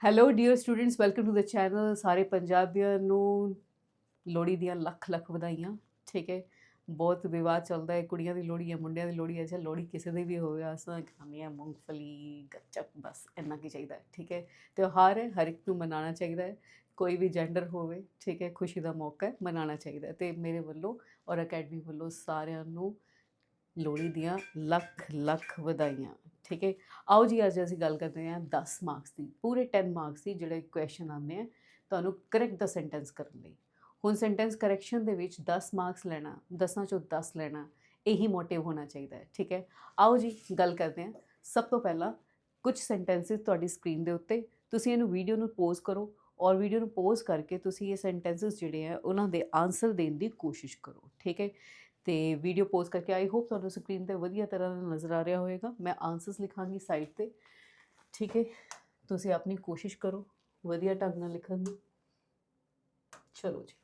Hello dear students, welcome to the channel. ਸਾਰੇ ਪੰਜਾਬੀਆਂ ਨੂੰ ਲੋਹੜੀ ਦੀਆਂ ਲੱਖ ਲੱਖ ਵਧਾਈਆਂ। ਠੀਕ ਹੈ, ਬਹੁਤ ਵਿਵਾਦ ਚੱਲਦਾ ਹੈ, ਕੁੜੀਆਂ ਦੀ ਲੋਹੜੀ ਹੈ, ਮੁੰਡਿਆਂ ਦੀ ਲੋਹੜੀ ਹੈ। ਅੱਛਾ, ਲੋਹੜੀ ਕਿਸੇ ਦੀ ਵੀ ਹੋਵੇ, ਅਸਾਂ ਖਾਂਦੇ ਹਾਂ ਮੂੰਗਫਲੀ ਗੱਚਕ, ਬਸ ਇੰਨਾ ਕੀ ਚਾਹੀਦਾ ਹੈ। ਠੀਕ ਹੈ, ਤਿਉਹਾਰ ਹੈ, ਹਰ ਇੱਕ ਨੂੰ ਮਨਾਉਣਾ ਚਾਹੀਦਾ ਹੈ, ਕੋਈ ਵੀ ਜੈਂਡਰ ਹੋਵੇ। ਠੀਕ ਹੈ, ਖੁਸ਼ੀ ਦਾ ਮੌਕਾ ਹੈ, ਮਨਾਉਣਾ ਚਾਹੀਦਾ ਹੈ। ਅਤੇ ਮੇਰੇ ਵੱਲੋਂ ਔਰ ਅਕੈਡਮੀ ਵੱਲੋਂ ਸਾਰਿਆਂ ਨੂੰ ਲੋਹੜੀ ਦੀਆਂ ਲੱਖ ਲੱਖ ਵਧਾਈਆਂ। ਠੀਕ ਹੈ, ਆਓ ਜੀ ਅੱਜ ਅਸੀਂ ਗੱਲ ਕਰਦੇ ਹਾਂ 10 ਮਾਰਕਸ ਦੀ, ਪੂਰੇ 10 ਮਾਰਕਸ ਦੀ ਜਿਹੜੇ ਕੁਐਸਚਨ ਆਉਂਦੇ ਆ ਤੁਹਾਨੂੰ ਕਰੈਕਟ ਦਾ ਸੈਂਟੈਂਸ ਕਰਨ ਲਈ। ਹੁਣ ਸੈਂਟੈਂਸ ਕਰੈਕਸ਼ਨ ਦੇ ਵਿੱਚ 10 ਮਾਰਕਸ ਲੈਣਾ, 10 ਚੋਂ 10 ਲੈਣਾ, ਇਹੀ ਮੋਟਿਵ ਹੋਣਾ ਚਾਹੀਦਾ ਹੈ। ਠੀਕ ਹੈ, ਆਓ ਜੀ ਗੱਲ ਕਰਦੇ ਹਾਂ। ਸਭ ਤੋਂ ਪਹਿਲਾਂ ਕੁਝ ਸੈਂਟੈਂਸਿਸ ਤੁਹਾਡੀ ਸਕਰੀਨ ਦੇ ਉੱਤੇ, ਤੁਸੀਂ ਇਹਨੂੰ ਵੀਡੀਓ ਨੂੰ ਪੋਜ਼ ਕਰੋ ਔਰ ਵੀਡੀਓ ਨੂੰ ਪੋਜ਼ ਕਰਕੇ ਤੁਸੀਂ ਇਹ ਸੈਂਟੈਂਸਿਸ ਜਿਹੜੇ ਆ ਉਹਨਾਂ ਦੇ ਆਨਸਰ ਦੇਣ ਦੀ ਕੋਸ਼ਿਸ਼ ਕਰੋ। ਠੀਕ ਹੈ, ਤੇ ਵੀਡੀਓ ਪੋਜ਼ ਕਰਕੇ ਆਈ ਹੋਪ ਤੁਹਾਨੂੰ ਸਕਰੀਨ ਤੇ ਵਧੀਆ ਤਰ੍ਹਾਂ ਨਾਲ ਨਜ਼ਰ ਆ ਰਿਹਾ ਹੋਵੇਗਾ। ਮੈਂ ਆਨਸਰਸ ਲਿਖਾਂਗੀ ਸਾਈਡ ਤੇ। ਠੀਕ ਹੈ, ਤੁਸੀਂ ਆਪਣੀ ਕੋਸ਼ਿਸ਼ ਕਰੋ ਵਧੀਆ ਢੰਗ ਨਾਲ ਲਿਖਣ ਦੀ। ਚਲੋ ਜੀ,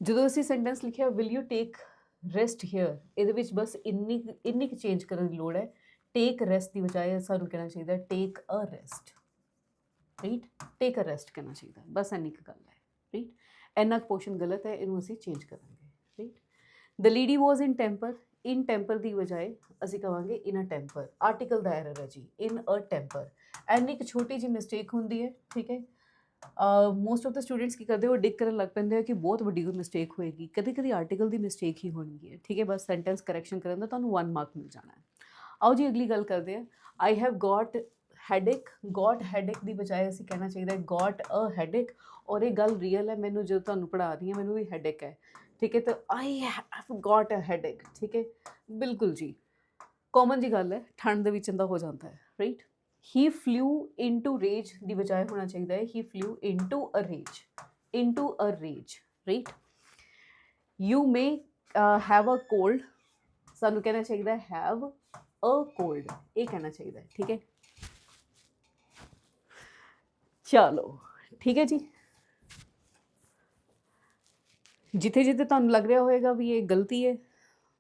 ਜਦੋਂ ਅਸੀਂ ਸੈਂਟੈਂਸ ਲਿਖਿਆ will you take rest here, ਇਹਦੇ ਵਿੱਚ ਬਸ ਇੰਨੀ ਕੁ ਚੇਂਜ ਕਰਨ ਦੀ ਲੋੜ ਹੈ। ਟੇਕ ਰੈਸਟ ਦੀ ਬਜਾਏ ਸਾਨੂੰ ਕਹਿਣਾ ਚਾਹੀਦਾ ਟੇਕ ਅ ਰੈਸਟ। ਰਾਈਟ, ਟੇਕ ਅ ਰੈਸਟ ਕਹਿਣਾ ਚਾਹੀਦਾ, ਬਸ ਇੰਨੀ ਕੁ ਗੱਲ ਹੈ। ਰਾਈਟ, ਇੰਨਾ ਕੁ ਪੋਰਸ਼ਨ ਗਲਤ ਹੈ, ਇਹਨੂੰ ਅਸੀਂ ਚੇਂਜ ਕਰਾਂਗੇ। ਰਾਈਟ, ਦ ਲੇਡੀ ਵਾਜ਼ ਇਨ ਟੈਂਪਰ, ਇਨ ਟੈਂਪਰ ਦੀ ਬਜਾਏ ਅਸੀਂ ਕਹਾਂਗੇ ਇਨ ਅ ਟੈਂਪਰ। ਆਰਟੀਕਲ ਦਾ ਐਰਰ ਹੈ ਜੀ, ਇਨ ਅ ਟੈਂਪਰ। ਐਨੀ ਇੱਕ ਛੋਟੀ ਜਿਹੀ ਮਿਸਟੇਕ ਹੁੰਦੀ ਹੈ। ਠੀਕ ਹੈ, ਮੋਸਟ ਆਫ ਦ ਸਟੂਡੈਂਟਸ ਕੀ ਕਰਦੇ, ਉਹ ਡਿਕ ਕਰਨ ਲੱਗ ਪੈਂਦੇ ਆ ਕਿ ਬਹੁਤ ਵੱਡੀ ਕੋਈ ਮਿਸਟੇਕ ਹੋਏਗੀ। ਕਦੇ ਕਦੇ ਆਰਟੀਕਲ ਦੀ ਮਿਸਟੇਕ ਹੀ ਹੋਣੀ ਹੈ। ਠੀਕ ਹੈ, ਬਸ ਸੈਂਟੈਂਸ ਕਰੈਕਸ਼ਨ ਕਰਨ ਦਾ ਤੁਹਾਨੂੰ 1 ਮਾਰਕ ਮਿਲ ਜਾਣਾ ਹੈ। ਆਓ ਜੀ ਅਗਲੀ ਗੱਲ ਕਰਦੇ ਹਾਂ। ਆਈ have got headache, got headache ਦੀ ਬਜਾਏ ਅਸੀਂ ਕਹਿਣਾ ਚਾਹੀਦਾ ਗॉट ਅ ਹੈਡੇਕ। ਔਰ ਇਹ ਗੱਲ ਰੀਅਲ ਹੈ, ਮੈਨੂੰ ਜਦੋਂ ਤੁਹਾਨੂੰ ਪੜ੍ਹਾ ਰਹੀ ਹਾਂ ਮੈਨੂੰ ਵੀ ਹੈਡੇਕ ਹੈ। ਠੀਕ ਹੈ, ਤਾਂ I have got a headache. ਠੀਕ ਹੈ, ਬਿਲਕੁਲ ਜੀ ਕਾਮਨ ਜੀ ਗੱਲ ਹੈ, ਠੰਡ ਦੇ ਵਿੱਚ ਇਹਦਾ ਹੋ ਜਾਂਦਾ ਹੈ। Right, he flew into rage ਦੀ ਬਜਾਏ ਹੋਣਾ ਚਾਹੀਦਾ ਹੈ he flew into a rage, into a rage. Right, you may have a cold, ਸਾਨੂੰ ਕਹਿਣਾ ਚਾਹੀਦਾ ਹੈਵ ਅ ਕੋਲਡ, ਇਹ ਕਹਿਣਾ ਚਾਹੀਦਾ ਹੈ। ਠੀਕ ਹੈ, ਚਲੋ ਠੀਕ ਹੈ ਜੀ। ਜਿੱਥੇ ਜਿੱਥੇ ਤੁਹਾਨੂੰ ਲੱਗ ਰਿਹਾ ਹੋਏਗਾ ਵੀ ਇਹ ਗਲਤੀ ਹੈ,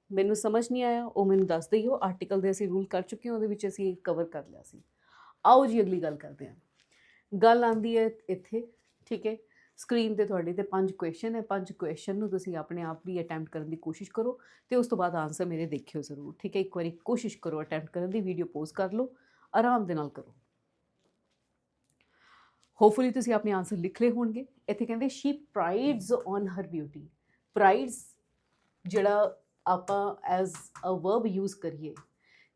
ਮੈਨੂੰ ਸਮਝ ਨਹੀਂ ਆਇਆ, ਉਹ ਮੈਨੂੰ ਦੱਸ ਦਿਓ। ਆਰਟੀਕਲ ਦੇ ਅਸੀਂ ਰੂਲ ਕਰ ਚੁੱਕੇ ਹਾਂ, ਉਹਦੇ ਵਿੱਚ ਅਸੀਂ ਕਵਰ ਕਰ ਲਿਆ ਸੀ। ਆਓ ਜੀ ਅਗਲੀ ਗੱਲ ਕਰਦੇ ਹਾਂ। ਗੱਲ ਆਉਂਦੀ ਹੈ ਇੱਥੇ। ਠੀਕ ਹੈ, ਸਕਰੀਨ ਤੇ ਤੁਹਾਡੇ ਤੇ 5 ਕੁਐਸਚਨ ਹੈ। 5 ਕੁਐਸਚਨ ਨੂੰ ਤੁਸੀਂ ਆਪਣੇ ਆਪ ਵੀ ਅਟੈਂਪਟ ਕਰਨ ਦੀ ਕੋਸ਼ਿਸ਼ ਕਰੋ ਤੇ ਉਸ ਤੋਂ ਬਾਅਦ ਆਨਸਰ ਮੇਰੇ ਦੇਖਿਓ ਜ਼ਰੂਰ। ਠੀਕ ਹੈ, ਇੱਕ ਵਾਰੀ ਕੋਸ਼ਿਸ਼ ਕਰੋ ਅਟੈਂਪਟ ਕਰਨ ਦੀ, ਵੀਡੀਓ ਪੋਜ਼ ਕਰ ਲਓ, ਆਰਾਮ ਦੇ ਨਾਲ ਕਰੋ। ਹੋਪਫੁਲੀ ਤੁਸੀਂ ਆਪਣੇ ਆਨਸਰ ਲਿਖ ਲਏ ਹੋਣਗੇ। ਇੱਥੇ ਕਹਿੰਦੇ ਸ਼ੀ ਪ੍ਰਾਈਡਸ ਔਨ ਹਰ ਬਿਊਟੀ। ਪ੍ਰਾਈਡਸ ਜਿਹੜਾ ਆਪਾਂ ਐਜ਼ ਅ ਵਰਬ ਯੂਜ਼ ਕਰੀਏ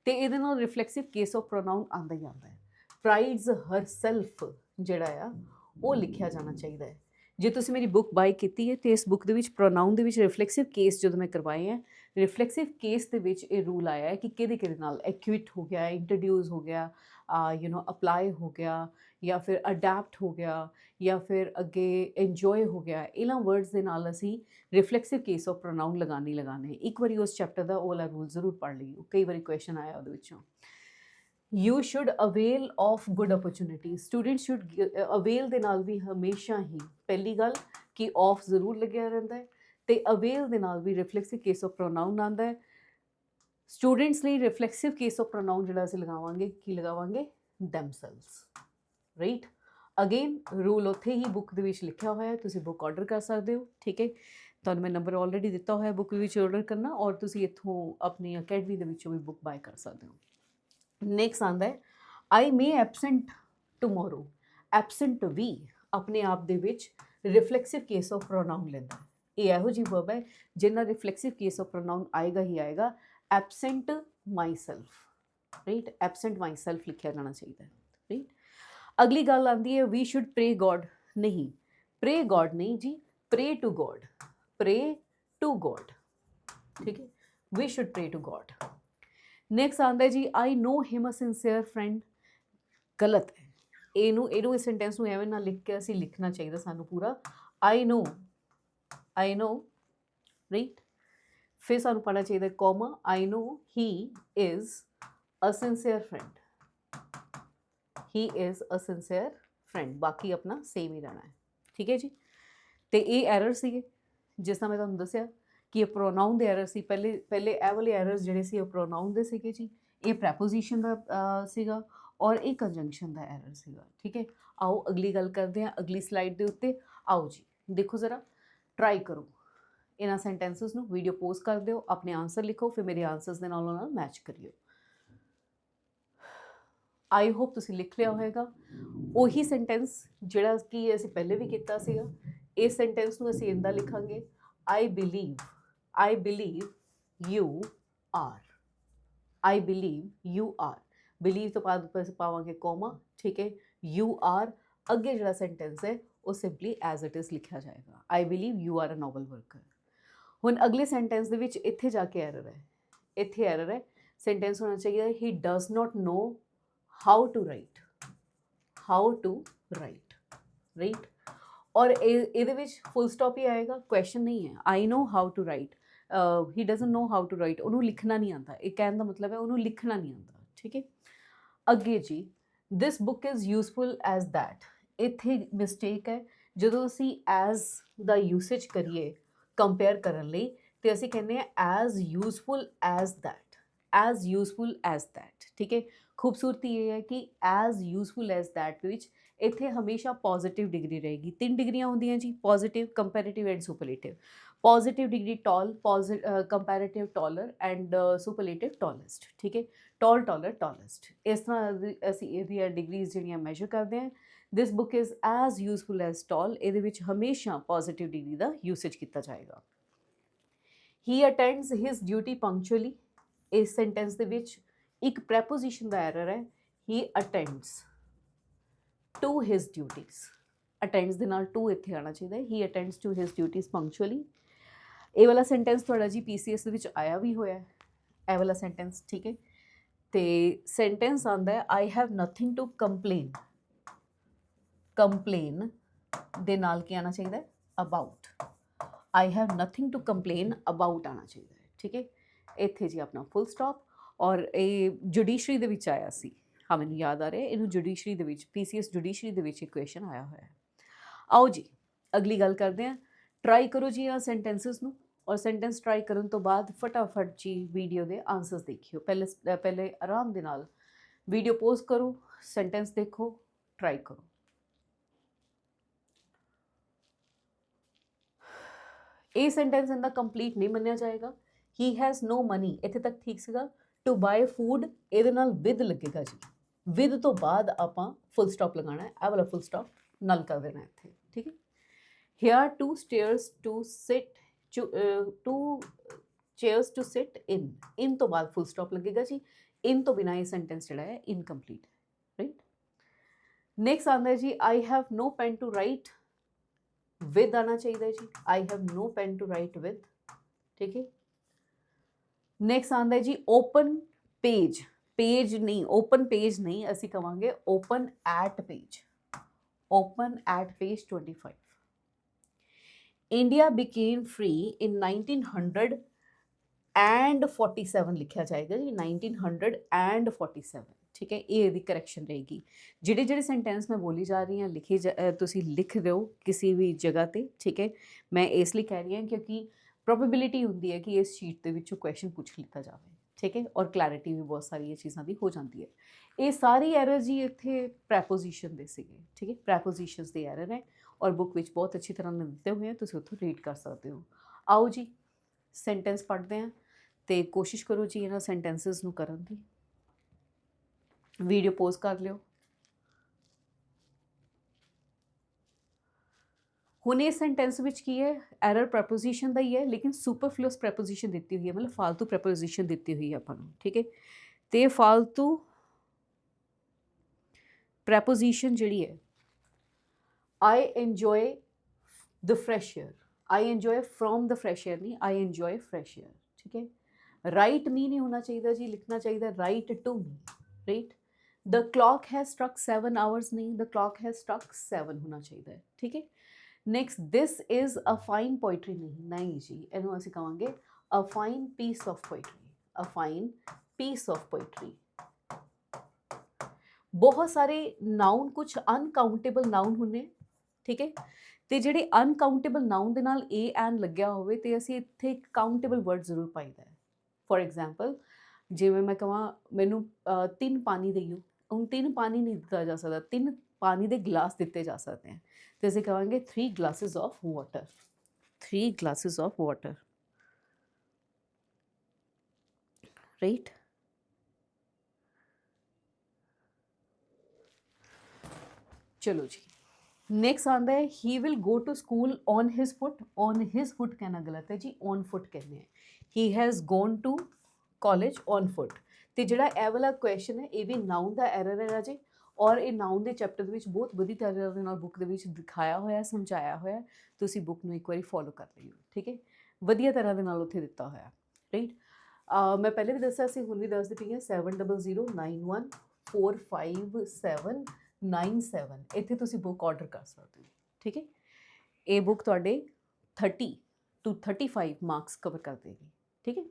ਤੇ ਇਹਦੇ ਨਾਲ ਰਿਫਲੈਕਸਿਵ ਕੇਸ ਆਫ ਪ੍ਰੋਨਾਊਨ ਆਉਂਦਾ ਹੀ ਆਉਂਦਾ ਹੈ। ਪ੍ਰਾਈਡਸ ਹਰ ਸੈਲਫ ਜਿਹੜਾ ਆ ਉਹ ਲਿਖਿਆ ਜਾਣਾ ਚਾਹੀਦਾ ਹੈ। ਜੇ ਤੁਸੀਂ ਮੇਰੀ ਬੁੱਕ ਬਾਈ ਕੀਤੀ ਹੈ ਤੇ ਇਸ ਬੁੱਕ ਦੇ ਵਿੱਚ ਪ੍ਰੋਨਾਊਨ ਦੇ ਵਿੱਚ ਰਿਫਲੈਕਸਿਵ ਕੇਸ ਜਦੋਂ ਮੈਂ ਕਰਵਾਏ ਹੈ, ਰਿਫਲੈਕਸਿਵ ਕੇਸ ਦੇ ਵਿੱਚ ਇਹ ਰੂਲ ਆਇਆ ਹੈ ਕਿ ਕਿਹਦੇ ਕਿਹਦੇ ਨਾਲ ਐਕਿਊਟ ਹੋ ਗਿਆ, ਇੰਟਰੋਡਿਊਸ ਹੋ ਗਿਆ, ਅਪਲਾਈ ਹੋ ਗਿਆ, ਜਾਂ ਫਿਰ ਅਡੈਪਟ ਹੋ ਗਿਆ, ਜਾਂ ਫਿਰ ਅੱਗੇ ਇੰਜੋਏ ਹੋ ਗਿਆ। ਇਹਨਾਂ ਵਰਡਸ ਦੇ ਨਾਲ ਅਸੀਂ ਰਿਫਲੈਕਸਿਵ ਕੇਸ ਆਫ ਪ੍ਰੋਨਾਊਨ ਲਗਾਣੇ ਲਗਾਣੇ। ਇੱਕ ਵਾਰੀ ਉਸ ਚੈਪਟਰ ਦਾ ਉਹ ਵਾਲਾ ਰੂਲ ਜ਼ਰੂਰ ਪੜ੍ਹ ਲਈਓ, ਕਈ ਵਾਰੀ ਕੁਐਸਚਨ ਆਇਆ ਉਹਦੇ ਵਿੱਚੋਂ। You should avail of good opportunity. Student should avail ਦੇ ਨਾਲ ਵੀ ਹਮੇਸ਼ਾ ਹੀ ਪਹਿਲੀ ਗੱਲ ਕਿ ਆਫ ਜ਼ਰੂਰ ਲੱਗਿਆ ਰਹਿੰਦਾ ਹੈ, ਤੇ ਅਵੇਲ ਦੇ ਨਾਲ ਵੀ ਰਿਫਲੈਕਸਿਵ ਕੇਸ ਆਫ ਪ੍ਰੋਨਾਊਨ ਆਉਂਦਾ ਹੈ। ਸਟੂਡੈਂਟਸ ਲਈ ਰਿਫਲੈਕਸਿਵ ਕੇਸ ਆਫ ਪ੍ਰੋਨਾਊਨ ਜਿਹੜਾ ਅਸੀਂ ਲਗਾਵਾਂਗੇ, ਕੀ ਲਗਾਵਾਂਗੇ, ਦੈਮਸੈਲਵਸ। ਰਾਈਟ, ਅਗੇਨ ਰੂਲ ਉੱਥੇ ਹੀ ਬੁੱਕ ਦੇ ਵਿੱਚ ਲਿਖਿਆ ਹੋਇਆ ਹੈ, ਤੁਸੀਂ ਬੁੱਕ ਆਰਡਰ ਕਰ ਸਕਦੇ ਹੋ। ਠੀਕ ਹੈ, ਤੁਹਾਨੂੰ ਮੈਂ ਨੰਬਰ ਆਲਰੇਡੀ ਦਿੱਤਾ ਹੋਇਆ ਬੁੱਕ ਵਿੱਚ ਆਰਡਰ ਕਰਨਾ, ਔਰ ਤੁਸੀਂ ਇੱਥੋਂ ਆਪਣੀ ਅਕੈਡਮੀ ਦੇ ਵਿੱਚੋਂ ਵੀ ਬੁੱਕ ਬਾਏ ਕਰ ਸਕਦੇ ਹੋ। ਨੈਕਸਟ ਆਉਂਦਾ ਹੈ ਆਈ ਮੇ ਐਬਸੈਂਟ ਟਮੋਰੋ। ਐਬਸੈਂਟ ਵੀ ਆਪਣੇ ਆਪ ਦੇ ਵਿੱਚ ਰਿਫਲੈਕਸਿਵ ਕੇਸ ਆਫ ਪ੍ਰੋਨਾਊਨ ਲੈਂਦਾ ਹੈ। ਇਹ ਇਹੋ ਜਿਹੀ ਵਰਬ ਹੈ ਜਿਹਨਾਂ ਰਿਫਲੈਕਸਿਵ ਕੇਸ ਆਫ ਪ੍ਰੋਨਾਊਨ ਆਏਗਾ ਹੀ ਆਏਗਾ। ਐਬਸੈਂਟ ਮਾਈ ਸੈਲਫ। ਰਾਈਟ, ਐਬਸੈਂਟ ਮਾਈ ਸੈਲਫ ਲਿਖਿਆ ਜਾਣਾ ਚਾਹੀਦਾ ਹੈ। ਰਾਈਟ, ਅਗਲੀ ਗੱਲ ਆਉਂਦੀ ਹੈ ਵੀ ਸ਼ੁੱਡ ਪ੍ਰੇ ਗੋਡ। ਨਹੀਂ, ਪ੍ਰੇ ਗੋਡ ਨਹੀਂ ਜੀ, pray to God, pray to God. ਠੀਕ ਹੈ, we should pray to God. Next ਆਉਂਦਾ ਜੀ ਆਈ ਨੋ ਹਿਮ ਅ ਸਿੰਸੀਅਰ ਫਰੈਂਡ। ਗਲਤ ਹੈ, ਇਹਨੂੰ ਇਸ ਸੈਂਟੈਂਸ ਨੂੰ ਐਵੇਂ ਨਾ ਲਿਖ ਕੇ ਅਸੀਂ ਲਿਖਣਾ ਚਾਹੀਦਾ ਸਾਨੂੰ ਪੂਰਾ ਆਈ ਨੋ, ਆਈ ਨੋ। ਰਾਈਟ, ਫਿਰ ਸਾਨੂੰ ਪੜ੍ਹਨਾ ਚਾਹੀਦਾ comma I know he is a sincere friend, he is a sincere friend. ਬਾਕੀ ਆਪਣਾ ਸੇਮ ਹੀ ਰਹਿਣਾ ਹੈ। ਠੀਕ ਹੈ ਜੀ, ਤੇ ਇਹ ਐਰਰ ਸੀਗੇ ਜਿਸ ਤਰ੍ਹਾਂ ਮੈਂ ਤੁਹਾਨੂੰ ਦੱਸਿਆ ਕਿ ਇਹ ਪ੍ਰੋਨਾਊਨ ਦੇ ਐਰਰ ਸੀ। ਪਹਿਲੇ ਇਹ ਵਾਲੇ ਐਰਰਸ ਜਿਹੜੇ ਸੀ ਉਹ ਪ੍ਰੋਨਾਊਨ ਦੇ ਸੀਗੇ ਜੀ, ਇਹ ਪ੍ਰੈਪੋਜੀਸ਼ਨ ਦਾ ਸੀਗਾ, ਔਰ ਇਹ ਕੰਜੰਕਸ਼ਨ ਦਾ ਐਰਰ ਸੀਗਾ। ਠੀਕ ਹੈ, ਆਓ ਅਗਲੀ ਗੱਲ ਕਰਦੇ ਹਾਂ ਅਗਲੀ ਸਲਾਈਡ ਦੇ ਉੱਤੇ। ਆਓ ਜੀ ਦੇਖੋ ਜ਼ਰਾ, ਟਰਾਈ ਕਰੋ ਇਹਨਾਂ ਸੈਂਟੈਂਸਸ ਨੂੰ, ਵੀਡੀਓ ਪੋਜ਼ ਕਰ ਦਿਓ, ਆਪਣੇ ਆਨਸਰ ਲਿਖੋ, ਫਿਰ ਮੇਰੇ ਆਨਸਰਸ ਦੇ ਨਾਲ ਮੈਚ ਕਰਿਓ। ਆਈ ਹੋਪ ਤੁਸੀਂ ਲਿਖ ਲਿਆ ਹੋਵੇਗਾ। ਉਹੀ ਸੈਂਟੈਂਸ ਜਿਹੜਾ ਕਿ ਅਸੀਂ ਪਹਿਲੇ ਵੀ ਕੀਤਾ ਸੀਗਾ, ਇਸ ਸੈਂਟੈਂਸ ਨੂੰ ਅਸੀਂ ਇੱਦਾਂ ਲਿਖਾਂਗੇ, I believe you are. I believe you are, believe ਤੋਂ ਬਾਅਦ ਅਸੀਂ ਪਾਵਾਂਗੇ ਕੋਮਾ। ਠੀਕ ਹੈ, ਯੂ ਆਰ, ਅੱਗੇ ਜਿਹੜਾ ਸੈਂਟੈਂਸ ਹੈ ਉਹ ਸਿੰਪਲੀ ਐਜ਼ ਇਟ ਇਜ਼ ਲਿਖਿਆ ਜਾਏਗਾ, I believe you are a noble worker. ਹੁਣ ਅਗਲੇ ਸੈਂਟੈਂਸ ਦੇ ਵਿੱਚ ਇੱਥੇ ਜਾ ਕੇ ਐਰਰ ਹੈ, ਇੱਥੇ ਐਰਰ ਹੈ। ਸੈਂਟੈਂਸ ਹੋਣਾ ਚਾਹੀਦਾ he does not know how to write, right. ਔਰ ਇਹਦੇ ਵਿੱਚ ਫੁੱਲ ਸਟਾਪ ਹੀ ਆਏਗਾ, ਕੁਐਸਚਨ ਨਹੀਂ ਹੈ। I know how to write, he doesn't know how to write, ਉਹਨੂੰ ਲਿਖਣਾ ਨਹੀਂ ਆਉਂਦਾ, ਇਹ ਕਹਿਣ ਦਾ ਮਤਲਬ ਹੈ ਉਹਨੂੰ ਲਿਖਣਾ ਨਹੀਂ ਆਉਂਦਾ। ਠੀਕ ਹੈ, ਅੱਗੇ ਜੀ this book is useful as that, ਇੱਥੇ ਮਿਸਟੇਕ ਹੈ। ਜਦੋਂ ਅਸੀਂ ਐਜ਼ ਦਾ ਯੂਸੇਜ ਕਰੀਏ ਕੰਪੇਅਰ ਕਰਨ ਲਈ, ਤੇ ਅਸੀਂ ਕਹਿੰਦੇ ਹਾਂ ਐਜ਼ ਯੂਜ਼ਫੁਲ ਐਜ਼ ਦੈਟ। ਠੀਕ ਹੈ, ਖੂਬਸੂਰਤੀ ਇਹ ਹੈ ਕਿ ਐਜ਼ ਯੂਜ਼ਫੁਲ ਐਜ਼ ਦੈਟ ਵਿੱਚ ਇੱਥੇ ਹਮੇਸ਼ਾ ਪੋਜ਼ਿਟਿਵ ਡਿਗਰੀ ਰਹੇਗੀ। 3 ਡਿਗਰੀਆਂ ਹੁੰਦੀਆਂ ਜੀ, positive, comparative and superlative. Positive degree tall, comparative taller and superlative tallest. ਠੀਕ ਹੈ, ਟॉल, ਟॉलर, ਟॉलेस्ट, ਇਸ ਤਰ੍ਹਾਂ ਅਸੀਂ ਇਹਦੀਆਂ ਡਿਗਰੀਜ਼ ਜਿਹੜੀਆਂ ਮੈਜਰ ਕਰਦੇ ਹਾਂ। This book is as useful as tall, ਇਹਦੇ ਵਿੱਚ ਹਮੇਸ਼ਾ ਪੋਜ਼ਿਟਿਵ ਡਿਗਰੀ ਦਾ ਯੂਸੇਜ ਕੀਤਾ ਜਾਏਗਾ। ਹੀ ਅਟੈਂਡਸ ਹਿਸ ਡਿਊਟੀ ਪੰਕਚੁਅਲੀ, ਇਸ ਸੈਂਟੈਂਸ ਦੇ ਵਿੱਚ ਇੱਕ ਪ੍ਰੈਪੋਜੀਸ਼ਨ ਦਾ ਐਰਰ ਹੈ, he attends to his duties. Attends ਦੇ ਨਾਲ ਟੂ ਇੱਥੇ ਆਉਣਾ ਚਾਹੀਦਾ ਹੈ, he attends to his duties punctually. ਇਹ ਵਾਲਾ ਸੈਂਟੈਂਸ ਤੁਹਾਡਾ ਜੀ PCS ਦੇ ਵਿੱਚ ਆਇਆ ਵੀ ਹੋਇਆ ਹੈ, ਇਹ ਵਾਲਾ ਸੈਂਟੈਂਸ। ਠੀਕ ਹੈ, ਤੇ ਸੈਂਟੈਂਸ ਆਉਂਦਾ ਹੈ I have nothing to complain ਦੇ ਨਾਲ ਕੀ ਆਉਣਾ ਚਾਹੀਦਾ ਹੈ, about. I have nothing to complain about ਆਉਣਾ ਚਾਹੀਦਾ ਹੈ। ਠੀਕ ਹੈ, ਇੱਥੇ ਜੀ ਆਪਣਾ ਫੁੱਲ ਸਟਾਪ। ਔਰ ਇਹ ਜੁਡੀਸ਼ਰੀ ਦੇ ਵਿੱਚ ਆਇਆ ਸੀ, ਹਾਂ ਮੈਨੂੰ ਯਾਦ ਆ ਰਿਹਾ, ਇਹਨੂੰ ਜੁਡੀਸ਼ਰੀ ਦੇ ਵਿੱਚ, PCS ਜੁਡੀਸ਼ਰੀ ਦੇ ਵਿੱਚ ਇਕੁਏਸ਼ਨ ਆਇਆ ਹੋਇਆ ਹੈ। ਆਓ ਜੀ ਅਗਲੀ ਗੱਲ ਕਰਦੇ ਹਾਂ। ਟਰਾਈ ਕਰੋ ਜੀ ਆ ਸੈਂਟੈਂਸਸ ਨੂੰ, ਔਰ ਸੈਂਟੈਂਸ ਟਰਾਈ ਕਰਨ ਤੋਂ ਬਾਅਦ ਫਟਾਫਟ ਜੀ ਵੀਡੀਓ ਦੇ ਆਨਸਰਸ ਦੇਖਿਓ। ਪਹਿਲੇ ਆਰਾਮ ਦੇ ਨਾਲ ਵੀਡੀਓ ਪੋਜ਼ ਕਰੋ, ਸੈਂਟੈਂਸ ਦੇਖੋ, ਟਰਾਈ ਕਰੋ। ਇਹ ਸੈਂਟੈਂਸ ਇਹਦਾ ਕੰਪਲੀਟ ਨਹੀਂ ਮੰਨਿਆ ਜਾਏਗਾ। ਹੀ ਹੈਜ਼ ਨੋ ਮਨੀ, ਇੱਥੇ ਤੱਕ ਠੀਕ ਸੀਗਾ। ਟੂ ਬਾਏ ਫੂਡ, ਇਹਦੇ ਨਾਲ ਵਿਦ ਲੱਗੇਗਾ ਜੀ, ਵਿਦ ਤੋਂ ਬਾਅਦ ਆਪਾਂ ਫੁੱਲ ਸਟਾਪ ਲਗਾਉਣਾ ਹੈ, ਇਹ ਵਾਲਾ ਫੁੱਲ ਸਟਾਪ ਨਲ ਕਰ ਦੇਣਾ ਇੱਥੇ। ਠੀਕ ਹੈ, here two chairs to sit in ਤੋਂ ਬਾਅਦ ਫੁੱਲ ਸਟਾਪ ਲੱਗੇਗਾ ਜੀ। ਇਨ ਤੋਂ ਬਿਨਾਂ ਇਹ ਸੈਂਟੈਂਸ ਜਿਹੜਾ ਹੈ ਇਨਕੰਪਲੀਟ ਹੈ। ਰਾਈਟ, ਨੈਕਸਟ ਆਉਂਦਾ ਜੀ I have no pen to write, with ਆਣਾ ਚਾਹੀਦਾ ਹੈ ਜੀ, I have no pen to write with. ਠੀਕ ਹੈ, ਨੈਕਸਟ ਆਉਂਦਾ ਜੀ ਓਪਨ ਪੇਜ, ਪੇਜ ਨਹੀਂ, ਓਪਨ ਪੇਜ ਨਹੀਂ, ਅਸੀਂ ਕਵਾਂਗੇ open at page, open at page 25। India became free in 1947 ਲਿਖਿਆ ਜਾਏਗਾ ਜੀ, 1947। ਠੀਕ ਹੈ, ਇਹ ਇਹਦੀ ਕਰੈਕਸ਼ਨ ਰਹੇਗੀ। ਜਿਹੜੇ ਸੈਂਟੈਂਸ ਮੈਂ ਬੋਲੀ ਜਾ ਰਹੀ ਹਾਂ ਤੁਸੀਂ ਲਿਖ ਦਿਓ ਕਿਸੇ ਵੀ ਜਗ੍ਹਾ ਤੇ। ਠੀਕ ਹੈ, ਮੈਂ ਇਸ ਲਈ ਕਹਿ ਰਹੀ ਹਾਂ ਕਿਉਂਕਿ ਪ੍ਰੋਬੇਬਿਲਿਟੀ ਹੁੰਦੀ ਹੈ ਕਿ ਇਸ ਸ਼ੀਟ ਦੇ ਵਿੱਚੋਂ ਕੁਐਸਚਨ ਪੁੱਛ ਲਿੱਤਾ ਜਾਵੇ। ਠੀਕ ਹੈ, ਔਰ ਕਲੈਰਿਟੀ ਵੀ ਬਹੁਤ ਸਾਰੀਆਂ ਚੀਜ਼ਾਂ ਦੀ ਹੋ ਜਾਂਦੀ ਹੈ। ਇਹ ਸਾਰੀ ਐਰਰ ਜੀ ਇੱਥੇ ਪ੍ਰੈਪੋਜੀਸ਼ਨ ਦੇ ਸੀਗੇ। ਠੀਕ ਹੈ, ਪ੍ਰੈਪੋਜੀਸ਼ਨਸ ਦੇ ਐਰਰ ਹੈ, ਔਰ ਬੁੱਕ ਵਿੱਚ ਬਹੁਤ ਅੱਛੀ ਤਰ੍ਹਾਂ ਨਾਲ ਦਿੱਤੇ ਹੋਏ ਆ, ਤੁਸੀਂ ਉੱਥੋਂ ਰੀਡ ਕਰ ਸਕਦੇ ਹੋ। ਆਓ ਜੀ ਸੈਂਟੈਂਸ ਪੜ੍ਹਦੇ ਹਾਂ, ਤੇ ਕੋਸ਼ਿਸ਼ ਕਰੋ ਜੀ ਇਹਨਾਂ ਸੈਂਟੈਂਸਸ ਨੂੰ ਕਰਨ ਦੀ। ਵੀਡੀਓ ਪੋਜ਼ ਕਰ ਲਿਓ। ਹੁਣ ਇਸ ਸੈਂਟੈਂਸ ਵਿੱਚ ਕੀ ਹੈ, ਐਰਰ ਪ੍ਰੈਪੋਜੀਸ਼ਨ ਦਾ ਹੀ ਹੈ, ਲੇਕਿਨ ਸੁਪਰਫਲੂਅਸ ਪ੍ਰੈਪੋਜੀਸ਼ਨ ਦਿੱਤੀ ਹੋਈ ਹੈ, ਮਤਲਬ ਫਾਲਤੂ ਪ੍ਰੈਪੋਜੀਸ਼ਨ ਦਿੱਤੀ ਹੋਈ ਹੈ ਆਪਾਂ ਨੂੰ। ਠੀਕ ਹੈ, ਤੇ ਫਾਲਤੂ ਪ੍ਰੈਪੋਜੀਸ਼ਨ ਜਿਹੜੀ ਹੈ, I enjoy the fresh air, I enjoy from the fresh air ਨਹੀਂ, ਆਈ ਇੰਜੋਏ ਫਰੈਸ਼ ਏਅਰ। ਠੀਕ ਹੈ, ਰਾਈਟ ਮੀ ਨਹੀਂ ਹੋਣਾ ਚਾਹੀਦਾ ਜੀ, ਲਿਖਣਾ ਚਾਹੀਦਾ right to me. Right, the clock has struck 7 hours नहीं, द क्लॉक हैज स्ट्रक 7 होना चाहिए। ठीक है, next this is a fine poetry ਨਹੀਂ ਜੀ, ਇਹਨੂੰ ਅਸੀਂ ਕਹਾਂਗੇ a fine piece of poetry, a fine piece of poetry. ਬਹੁਤ ਸਾਰੇ ਨਾउन, ਕੁਝ ਅਨਕਾਊਂਟੇਬਲ ਨਾउन ਹੁੰਦੇ। ਠੀਕ ਹੈ, ਤੇ ਜਿਹੜੇ ਅਨਕਾਊਂਟੇਬਲ ਨਾउन ਦੇ ਨਾਲ ਏ ਐਨ ਲੱਗਿਆ ਹੋਵੇ ਤੇ ਅਸੀਂ ਇੱਥੇ ਕਾਊਂਟੇਬਲ ਵਰਡ ਜ਼ਰੂਰ ਪਾਈਦਾ ਹੈ। ਫੋਰ ਐਗਜ਼ਾਮਪਲ ਜਿਵੇਂ ਮੈਂ ਕਹਾਂ ਮੈਨੂੰ 3 ਪਾਣੀ ਦਈਓ, ਹੁਣ 3 ਪਾਣੀ ਨਹੀਂ ਦਿੱਤਾ ਜਾ ਸਕਦਾ, 3 ਪਾਣੀ ਦੇ ਗਲਾਸ ਦਿੱਤੇ ਜਾ ਸਕਦੇ हैं, तो ਅਸੀਂ ਕਹਾਂਗੇ 3 glasses of water, 3 glasses of water, right? चलो जी, नेक्स्ट आंदा है he will go to school on his foot. On his foot कहना गलत है जी, ऑन फुट कहने हैं। He has gone to college on foot. तो ਜਿਹੜਾ ਇਹ ਵਾਲਾ ਕੁਐਸਚਨ ਹੈ ਇਹ ਵੀ ਨਾउन ਦਾ ਐਰਰ ਹੈਗਾ ਜੀ, ਔਰ ਇਹ ਨਾउन ਦੇ ਚੈਪਟਰ ਦੇ ਵਿੱਚ ਬਹੁਤ ਵਧੀਆ ਤਰ੍ਹਾਂ ਦੇ ਨਾਲ ਬੁੱਕ ਦੇ ਵਿੱਚ ਦਿਖਾਇਆ ਹੋਇਆ, ਸਮਝਾਇਆ ਹੋਇਆ। ਤੁਸੀਂ ਬੁੱਕ ਨੂੰ ਇੱਕ ਵਾਰੀ ਫੋਲੋ ਕਰ ਲਿਓ, ਠੀਕ ਹੈ, ਵਧੀਆ ਤਰ੍ਹਾਂ ਦੇ ਨਾਲ ਉੱਥੇ ਦਿੱਤਾ ਹੋਇਆ, ਰਾਈਟ। ਮੈਂ ਪਹਿਲੇ ਵੀ ਦੱਸਿਆ ਸੀ, ਹੁਣ ਵੀ ਦੱਸਦੀ ਪਈ ਹਾਂ, 7009145797 ਇੱਥੇ ਤੁਸੀਂ ਬੁੱਕ ਆਰਡਰ ਕਰ ਸਕਦੇ ਹੋ, ਠੀਕ ਹੈ। ਇਹ ਬੁੱਕ ਤੁਹਾਡੇ 30 to 35 ਮਾਰਕਸ ਕਵਰ ਕਰ ਦੇਗੀ, ਠੀਕ ਹੈ।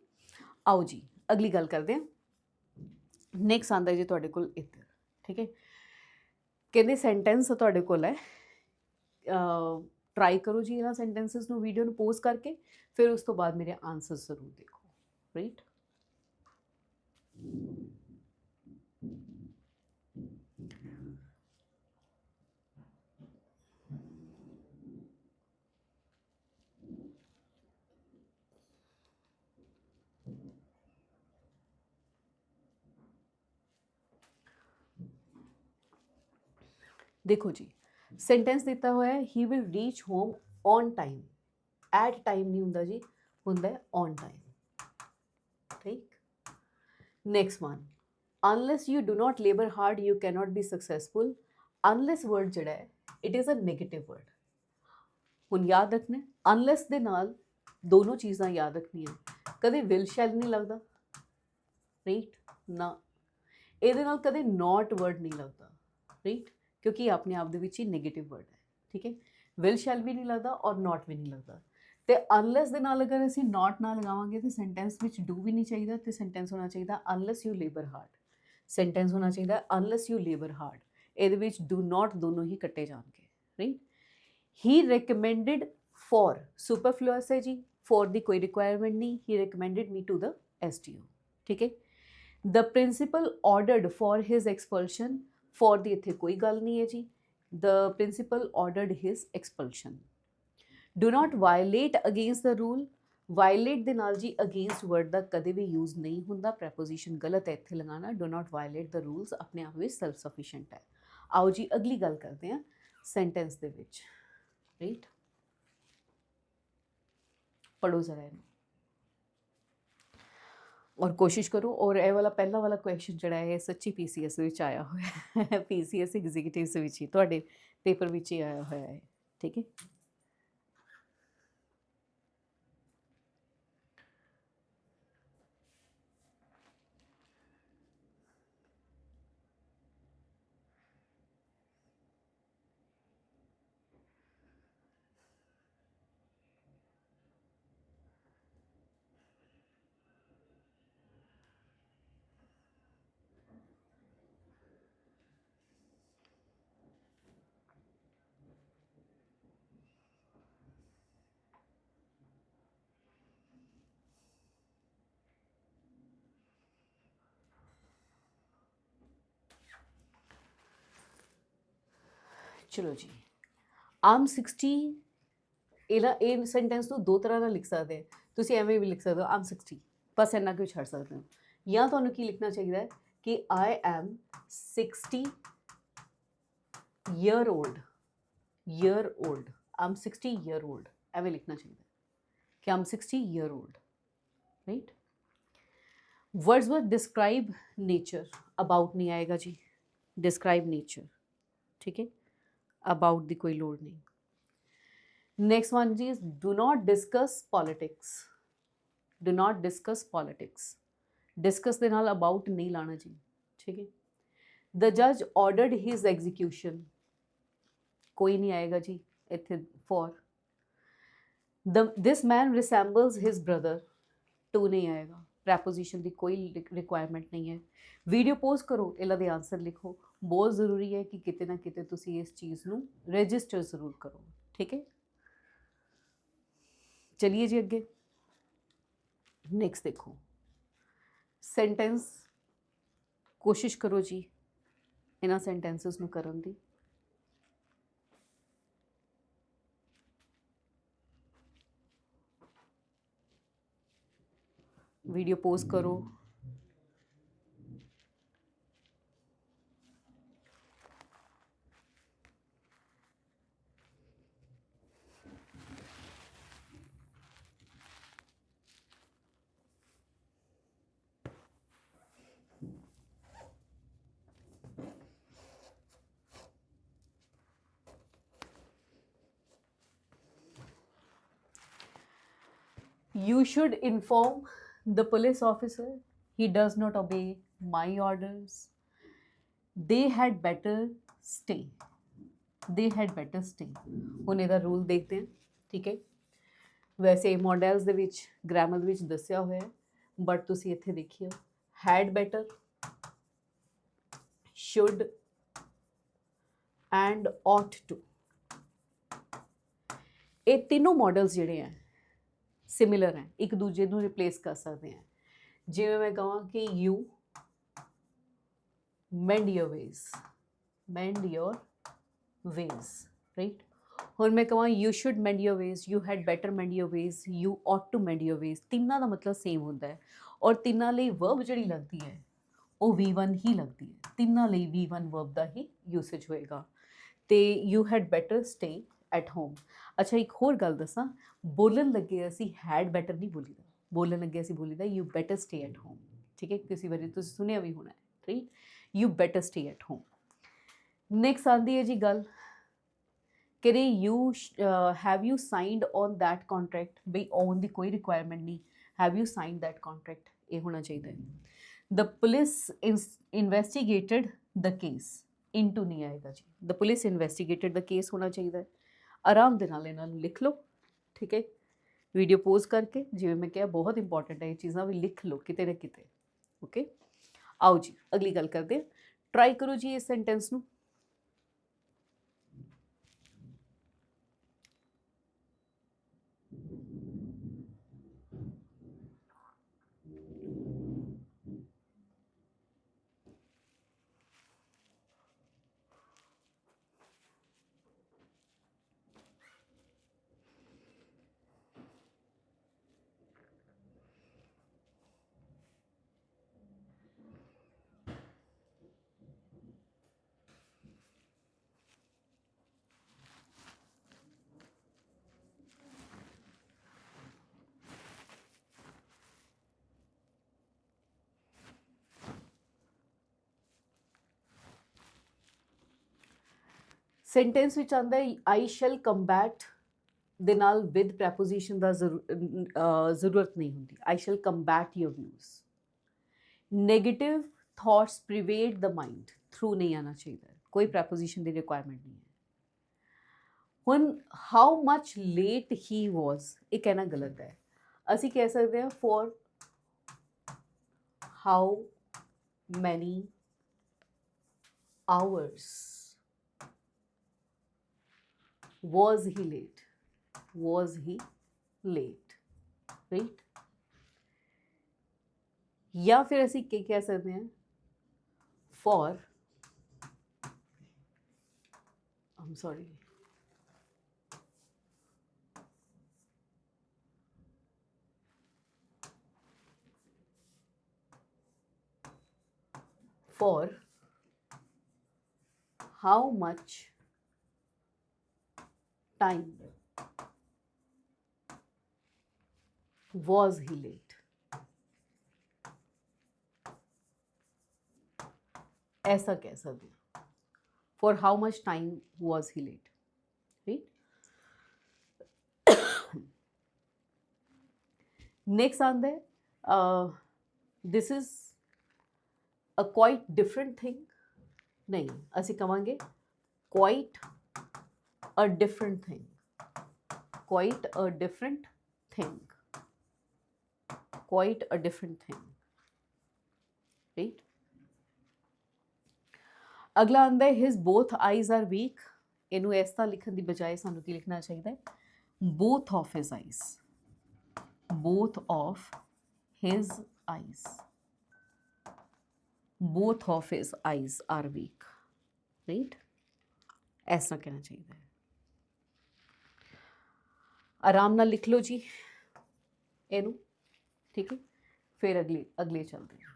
ਆਓ ਜੀ ਅਗਲੀ ਗੱਲ ਕਰਦੇ ਹਾਂ। ਨੈਕਸਟ ਆਉਂਦਾ ਜੀ ਤੁਹਾਡੇ ਕੋਲ ਇੱਧਰ, ਠੀਕ ਹੈ। ਕਹਿੰਦੇ ਸੈਂਟੈਂਸ ਤੁਹਾਡੇ ਕੋਲ ਹੈ, ਟਰਾਈ ਕਰੋ ਜੀ ਇਹਨਾਂ ਸੈਂਟੈਂਸਸ ਨੂੰ ਵੀਡੀਓ ਨੂੰ ਪੋਜ਼ ਕਰਕੇ, ਫਿਰ ਉਸ ਤੋਂ ਬਾਅਦ ਮੇਰੇ ਆਨਸਰਸ ਜ਼ਰੂਰ ਦੇਖੋ, ਰਾਈਟ। देखो जी सेंटेंस दिता हुआ है he will reach home on time. At time नहीं हुंदा जी, हुंदा है ऑन टाइम, ठीक। Next one, unless you do not labour hard you can not be successful. Unless word जिहड़ा है it is a negative word. हुण याद रखना अनलेस दे नाल दोनों चीज़ां याद रखनियां, कदे विल शैल नहीं लगता, राइट ना, ਇਹਦੇ ਨਾਲ कदे नॉट वर्ड नहीं लगता, राइट, क्योंकि अपने आप दे विच ही नेगेटिव वर्ड है, ठीक है। विल शैल भी नहीं लगता और नॉट भी नहीं लगता। तो अनलेस दे नाल अगर असीं नॉट ना लगावांगे तो सेंटेंस विच डू भी नहीं चाहिए, तो सेंटेंस होना चाहिए unless you labour hard. Sentence होना चाहिए अनलेस यू लेबर हार्ड, ਇਹਦੇ ਵਿੱਚ डू नॉट दोनों ही कट्टे जाएंगे, right. He recommended for superfluous है जी, फॉर दी कोई रिक्वायरमेंट नहीं, he recommended me to the SDO, ठीक है। The principal ordered for his expulsion, for दी इत्थे कोई गल नहीं है जी, the principal ordered his expulsion. Do not violate against the rule, violate दे नाल जी अगेंस्ट वर्ड का कदे भी यूज़ नहीं हुंदा, प्रैपोजिशन गलत है इत्थे लगाना। Do not violate the rules अपने आप में सेल्फ सफिशेंट है। आओ जी अगली गल करते हैं सेंटेंस दे विच, राइट। पढ़ो जरा इहनूं और कोशिश करो। और ये वाला पहला वाला क्वेश्चन जिहड़ा है सच्ची PCS विच आया होया है, PCS एग्जीक्यूटिव्स विच ही तुहाडे पेपर विच ही आया होया है, ठीक है। चलो जी, आम 60 ਇਹ ਸੈਂਟੈਂਸ ਨੂੰ ਦੋ ਤਰ੍ਹਾਂ ਨਾਲ ਲਿਖ ਸਕਦੇ ਹੋ ਤੁਸੀਂ, ਐਵੇਂ ਵੀ ਲਿਖ ਸਕਦੇ ਹੋ ਆਮ 60, ਬਸ ਇੰਨਾ ਕੁ ਛੱਡ ਸਕਦੇ ਹੋ। ਜਾਂ ਤੁਹਾਨੂੰ ਕੀ ਲਿਖਣਾ ਚਾਹੀਦਾ ਹੈ ਕਿ I am 60 year old, I'm 60 year old, ਐਵੇਂ ਲਿਖਣਾ ਚਾਹੀਦਾ ਕਿ I'm 60 year old, right. Wordsworth describe nature, about नहीं आएगा जी, डिस्क्राइब नेचर, ठीक है, अबाउट दी कोई लोड़ नहीं। नेक्स्ट वन जी, do not discuss politics, do not discuss politics, discuss दे नाल अबाउट नहीं लाना जी, ठीक है। द जज ऑर्डर्ड हिज एग्जीक्यूशन, कोई नहीं आएगा जी इत्थे for. This man resembles his brother, to नहीं आएगा, प्रैपोजिशन की कोई रिक्वायरमेंट नहीं है। वीडियो पोज करो, इहदा दे आंसर लिखो, बहुत ज़रूरी है कि किते ना किते तुसी इस चीज़ नू रजिस्टर ज़रूर करो, ठीक है। चलिए जी अगे नेक्स्ट देखो सेंटेंस, कोशिश करो जी ਇਹਨਾਂ ਸੈਂਟੈਂਸਸ ਨੂੰ ਕਰਨ ਦੀ। ਵੀਡੀਓ ਪੋਜ਼ ਕਰੋ। You should inform the police officer he does not obey my orders. They had better stay. They had better stay. ਹੁਣ ਇਹਦਾ ਰੂਲ ਦੇਖਦੇ ਹਾਂ, ਠੀਕ ਹੈ। ਵੈਸੇ ਮੋਡਲਸ ਦੇ ਵਿੱਚ ਗ੍ਰਾਮਰ ਦੇ ਵਿੱਚ ਦੱਸਿਆ ਹੋਇਆ ਹੈ, ਬਟ ਤੁਸੀਂ ਇੱਥੇ ਦੇਖਿਓ had better, should and ought to, ਇਹ ਤਿੰਨੋਂ ਮੋਡਲਸ ਜਿਹੜੇ ਹੈ ਸਿਮਿਲਰ ਹੈ, ਇੱਕ ਦੂਜੇ ਨੂੰ ਰਿਪਲੇਸ ਕਰ ਸਕਦੇ ਹਾਂ। ਜਿਵੇਂ ਮੈਂ ਕਹਾਂ ਕਿ you mend your ways, mend your ways, right? ਹੁਣ ਮੈਂ ਕਹਾਂ you should mend your ways, you had better mend your ways, you ought to mend your ways, ਤਿੰਨਾਂ ਦਾ ਮਤਲਬ ਸੇਮ ਹੁੰਦਾ ਹੈ ਔਰ ਤਿੰਨਾਂ ਲਈ verb ਜਿਹੜੀ ਲੱਗਦੀ ਹੈ ਉਹ V1 ਹੀ ਲੱਗਦੀ ਹੈ। ਤਿੰਨਾਂ ਲਈ V1 verb ਦਾ ਹੀ ਯੂਸੇਜ ਹੋਏਗਾ। ਤੇ you had better stay at home। ਅੱਛਾ, ਇੱਕ ਹੋਰ ਗੱਲ ਦੱਸਾਂ, ਬੋਲਣ ਲੱਗੇ ਅਸੀਂ had better ਨਹੀਂ ਬੋਲੀਦਾ, ਬੋਲਣ ਲੱਗੇ ਅਸੀਂ ਬੋਲੀਦਾ you better stay at home, ਠੀਕ ਹੈ। ਕਿਸੇ ਵਾਰੀ ਤੁਸੀਂ ਸੁਣਿਆ ਵੀ ਹੋਣਾ ਹੈ, right? you better stay at home। Next ਆਉਂਦੀ ਹੈ ਜੀ ਗੱਲ ਕਿ you have you signed on that contract, ਬਈ ਔਨ ਦੀ ਕੋਈ ਰਿਕੁਆਇਰਮੈਂਟ ਨਹੀਂ, have you signed that contract, ਇਹ ਹੋਣਾ ਚਾਹੀਦਾ ਹੈ। the police investigated the case, into ਨਹੀਂ ਆਏਗਾ ਜੀ, the police investigated the case ਹੋਣਾ ਚਾਹੀਦਾ ਹੈ। ਆਰਾਮ ਦੇ ਨਾਲ ਇਹਨਾਂ ਨੂੰ ਲਿਖ ਲਓ, ਠੀਕ ਹੈ। ਵੀਡੀਓ ਪੋਜ਼ ਕਰਕੇ, ਜਿਵੇਂ ਮੈਂ ਕਿਹਾ ਬਹੁਤ ਇੰਪੋਰਟੈਂਟ ਹੈ ਇਹ ਚੀਜ਼ਾਂ ਵੀ ਲਿਖ ਲਓ ਕਿਤੇ ਨਾ ਕਿਤੇ, ਓਕੇ। ਆਓ ਜੀ ਅਗਲੀ ਗੱਲ ਕਰਦੇ ਹਾਂ। ਟਰਾਈ ਕਰੋ ਜੀ ਇਸ ਸੈਂਟੈਂਸ ਨੂੰ। ਸੈਂਟੈਂਸ ਵਿੱਚ ਆਉਂਦਾ ਹੈ ਆਈ ਸ਼ੈਲ ਕੰਬੈਟ ਦੇ ਨਾਲ ਵਿਦ ਪ੍ਰੈਪੋਜੀਸ਼ਨ ਦਾ ਜ਼ਰੂਰਤ ਨਹੀਂ ਹੁੰਦੀ। I shall combat your views. Negative thoughts pervade the mind, through ਨਹੀਂ ਆਉਣਾ ਚਾਹੀਦਾ, ਕੋਈ ਪ੍ਰੈਪੋਜੀਸ਼ਨ ਦੀ ਰਿਕੁਆਇਰਮੈਂਟ ਨਹੀਂ ਹੈ। ਹੁਣ ਹਾਊ ਮਚ ਲੇਟ ਹੀ ਵਾਜ਼, ਇਹ ਕਹਿਣਾ ਗਲਤ ਹੈ। ਅਸੀਂ ਕਹਿ ਸਕਦੇ ਹਾਂ for how many hours was he late, was he late, right? या फिर ਅਸੀਂ ਕੀ ਕਹਿ ਸਕਦੇ ਹਾਂ for, I'm sorry, for how much time was he late, ऐसा कह सकते हैं for how much time was he late, right? next on there this is a quite different thing, नहीं ਅਸੀਂ ਕਵਾਂਗੇ quite a different thing, quite a different thing, quite a different thing, right? ਅਗਲਾ ਆਂਦਾ ਹੈ his both eyes are weak। ਇਹਨੂੰ ਇਸ ਤਰ੍ਹਾਂ ਲਿਖਣ ਦੀ ਬਜਾਏ ਸਾਨੂੰ ਕੀ ਲਿਖਣਾ ਚਾਹੀਦਾ ਹੈ both of his eyes, both of his eyes, both of his eyes are weak, right, ऐसा कहना चाहिए। आराम नाल लिख लो जी इनू, ठीक है। फिर अगले चलते हैं।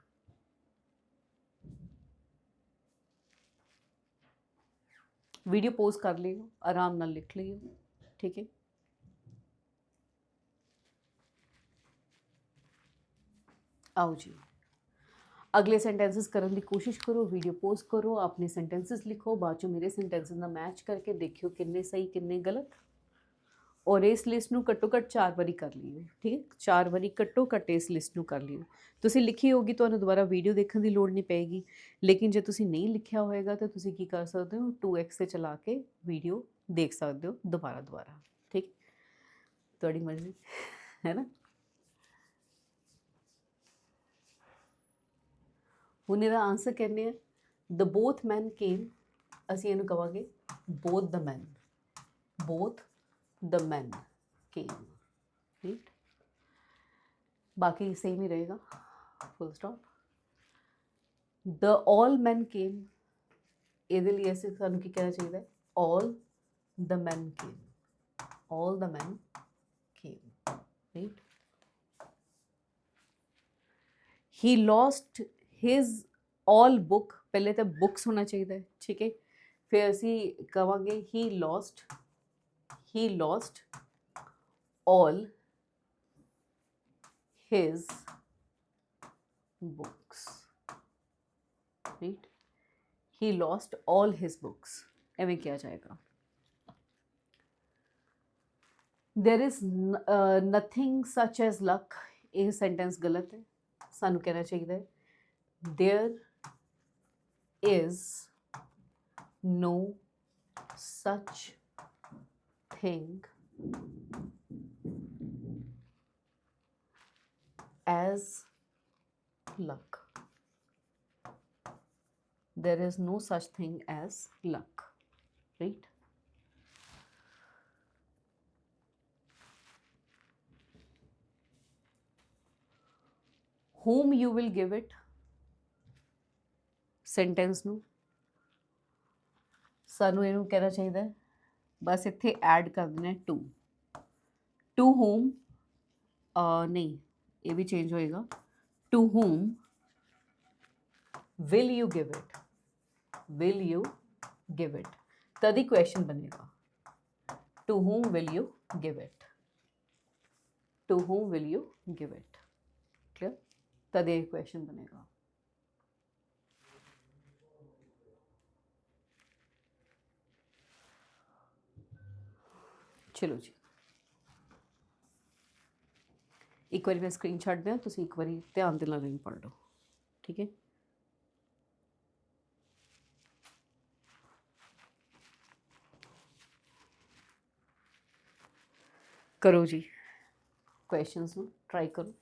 वीडियो पोज कर लियो, आराम नाल लिख लियो, ठीक है। आओ जी, अगले सेंटेंसेस करने की कोशिश करो, वीडियो पोज करो, अपने सेंटेंसेस लिखो, बाद चो मेरे सेंटेंसेस ना मैच करके देखियो किन्ने सही किन्ने गलत। और इस लिस्ट ਨੂੰ ਘੱਟੋ ਘੱਟ 4 ਵਾਰੀ ਕਰ ਲਿਓ, ਠੀਕ ਹੈ। 4 ਵਾਰੀ ਘੱਟੋ ਘੱਟ ਇਸ ਲਿਸਟ ਨੂੰ ਕਰ ਲਿਓ। ਤੁਸੀਂ ਲਿਖੀ ਹੋਗੀ, ਤੁਹਾਨੂੰ ਦੁਬਾਰਾ ਵੀਡੀਓ ਦੇਖਣ ਦੀ ਲੋੜ ਨਹੀਂ ਪਏਗੀ। ਲੇਕਿਨ ਜੇ ਤੁਸੀਂ ਨਹੀਂ ਲਿਖਿਆ ਹੋਏਗਾ ਤਾਂ ਤੁਸੀਂ ਕੀ ਕਰ ਸਕਦੇ ਹੋ, 2x ਤੇ ਚਲਾ ਕੇ ਵੀਡੀਓ ਦੇਖ ਸਕਦੇ ਹੋ ਦੁਬਾਰਾ, ਠੀਕ। ਤੁਹਾਡੀ ਮਰਜ਼ੀ ਹੈ ਨਾ। ਹੁਣ ਇਹਦਾ ਆਨਸਰ ਕਹਿੰਦੇ ਆ ਦ ਬੋਥ ਮੈਨ ਕੇਮ, ਅਸੀਂ ਇਹਨੂੰ ਕਵਾਂਗੇ ਬੋਥ ਦ ਮੈਨ, ਬੋਥ द मैन केम, राइट। बाकी सेम ही रहेगा, full stop. The all man came, ਇਹਦੇ ਲਈ ਅਸੀਂ ਸਾਨੂੰ ਕੀ ਕਹਿਣਾ ਚਾਹੀਦਾ ਹੈ, all the men came, all the men came, right। he lost his all book, ਪਹਿਲੇ ਤਾਂ books ਹੋਣਾ ਚਾਹੀਦਾ ਹੈ, ਠੀਕ ਹੈ। ਫਿਰ ਅਸੀਂ ਕਵਾਂਗੇ he lost all his books, right। he lost all his books, ਐਵੇਂ ਕਿਹਾ ਜਾਏਗਾ। there is nothing such as luck, ਇਹ ਸੈਂਟੈਂਸ ਗਲਤ ਹੈ। ਸਾਨੂੰ ਕਹਿਣਾ ਚਾਹੀਦਾ ਹੈ there is no such thing as luck, there is no such thing as luck, right। whom you will give it, sentence ਨੂੰ ਸਾਨੂੰ ਇਹਨੂੰ ਕਹਿਣਾ ਚਾਹੀਦਾ ਹੈ, ਬਸ ਇੱਥੇ ਐਡ ਕਰ ਦੇਣਾ ਟੂ, ਟੂ whom, ਨਹੀਂ ਇਹ ਵੀ ਚੇਂਜ ਹੋਏਗਾ, to whom will you give it, will you give it, ਤਦ ਹੀ ਕੁਐਸਚਨ ਬਣੇਗਾ। to whom will you give it, to whom will you give it, clear, ਤਦ ਇਹ ਕੁਐਸਚਨ ਬਣੇਗਾ। ਚਲੋ ਜੀ, ਇੱਕ ਵਾਰੀ ਮੈਂ ਸਕਰੀਨ ਛੱਡ ਦਿਆਂ, ਤੁਸੀਂ ਇੱਕ ਵਾਰੀ ਧਿਆਨ ਦੇ ਨਾਲ ਪੜ੍ਹ ਲਓ, ਠੀਕ ਹੈ। ਕਰੋ ਜੀ, ਕੁਐਸਚਨਸ ਨੂੰ ਟਰਾਈ ਕਰੋ।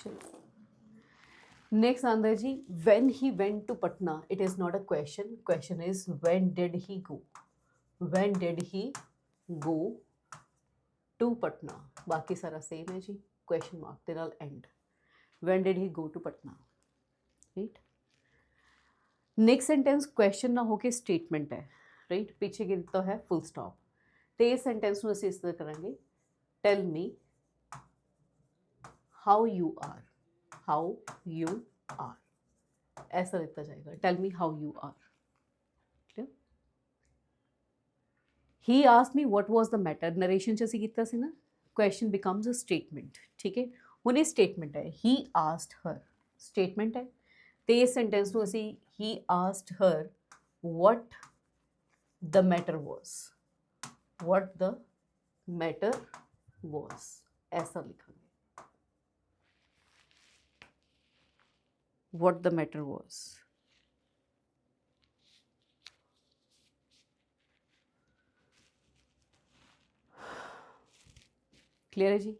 चलो नेक्स्ट आंदा है जी, when he went to Patna, it is not a question, question is when did he go, when did he go to Patna, बाकी सारा सेम है जी, क्वेश्चन मार्क के नाल and, when did he go to Patna, right। Next sentence question ना होके statement है, right, पीछे की दिता है फुल स्टॉप, तो ये सेंटेंस में असीं इस तरह करेंगे, tell me how you are, how you are, ऐसा लिखा जाएगा। Tell me how you are. Clear? He asked me what was the matter, narration च ਅਸੀਂ ਕੀਤਾ ਸੀ ਨਾ, क्वेश्चन बिकम्स अ स्टेटमेंट। ठीक है, ਹੁਣ ਇਹ स्टेटमेंट है, ही आस्क्ड हर स्टेटमेंट है, ਤੇ ਇਸ ਸੈਂਟੈਂਸ ਨੂੰ ਅਸੀਂ he asked her what the matter was, what the matter was, ऐसा लिखांगे, what the matter was। Clear है जी?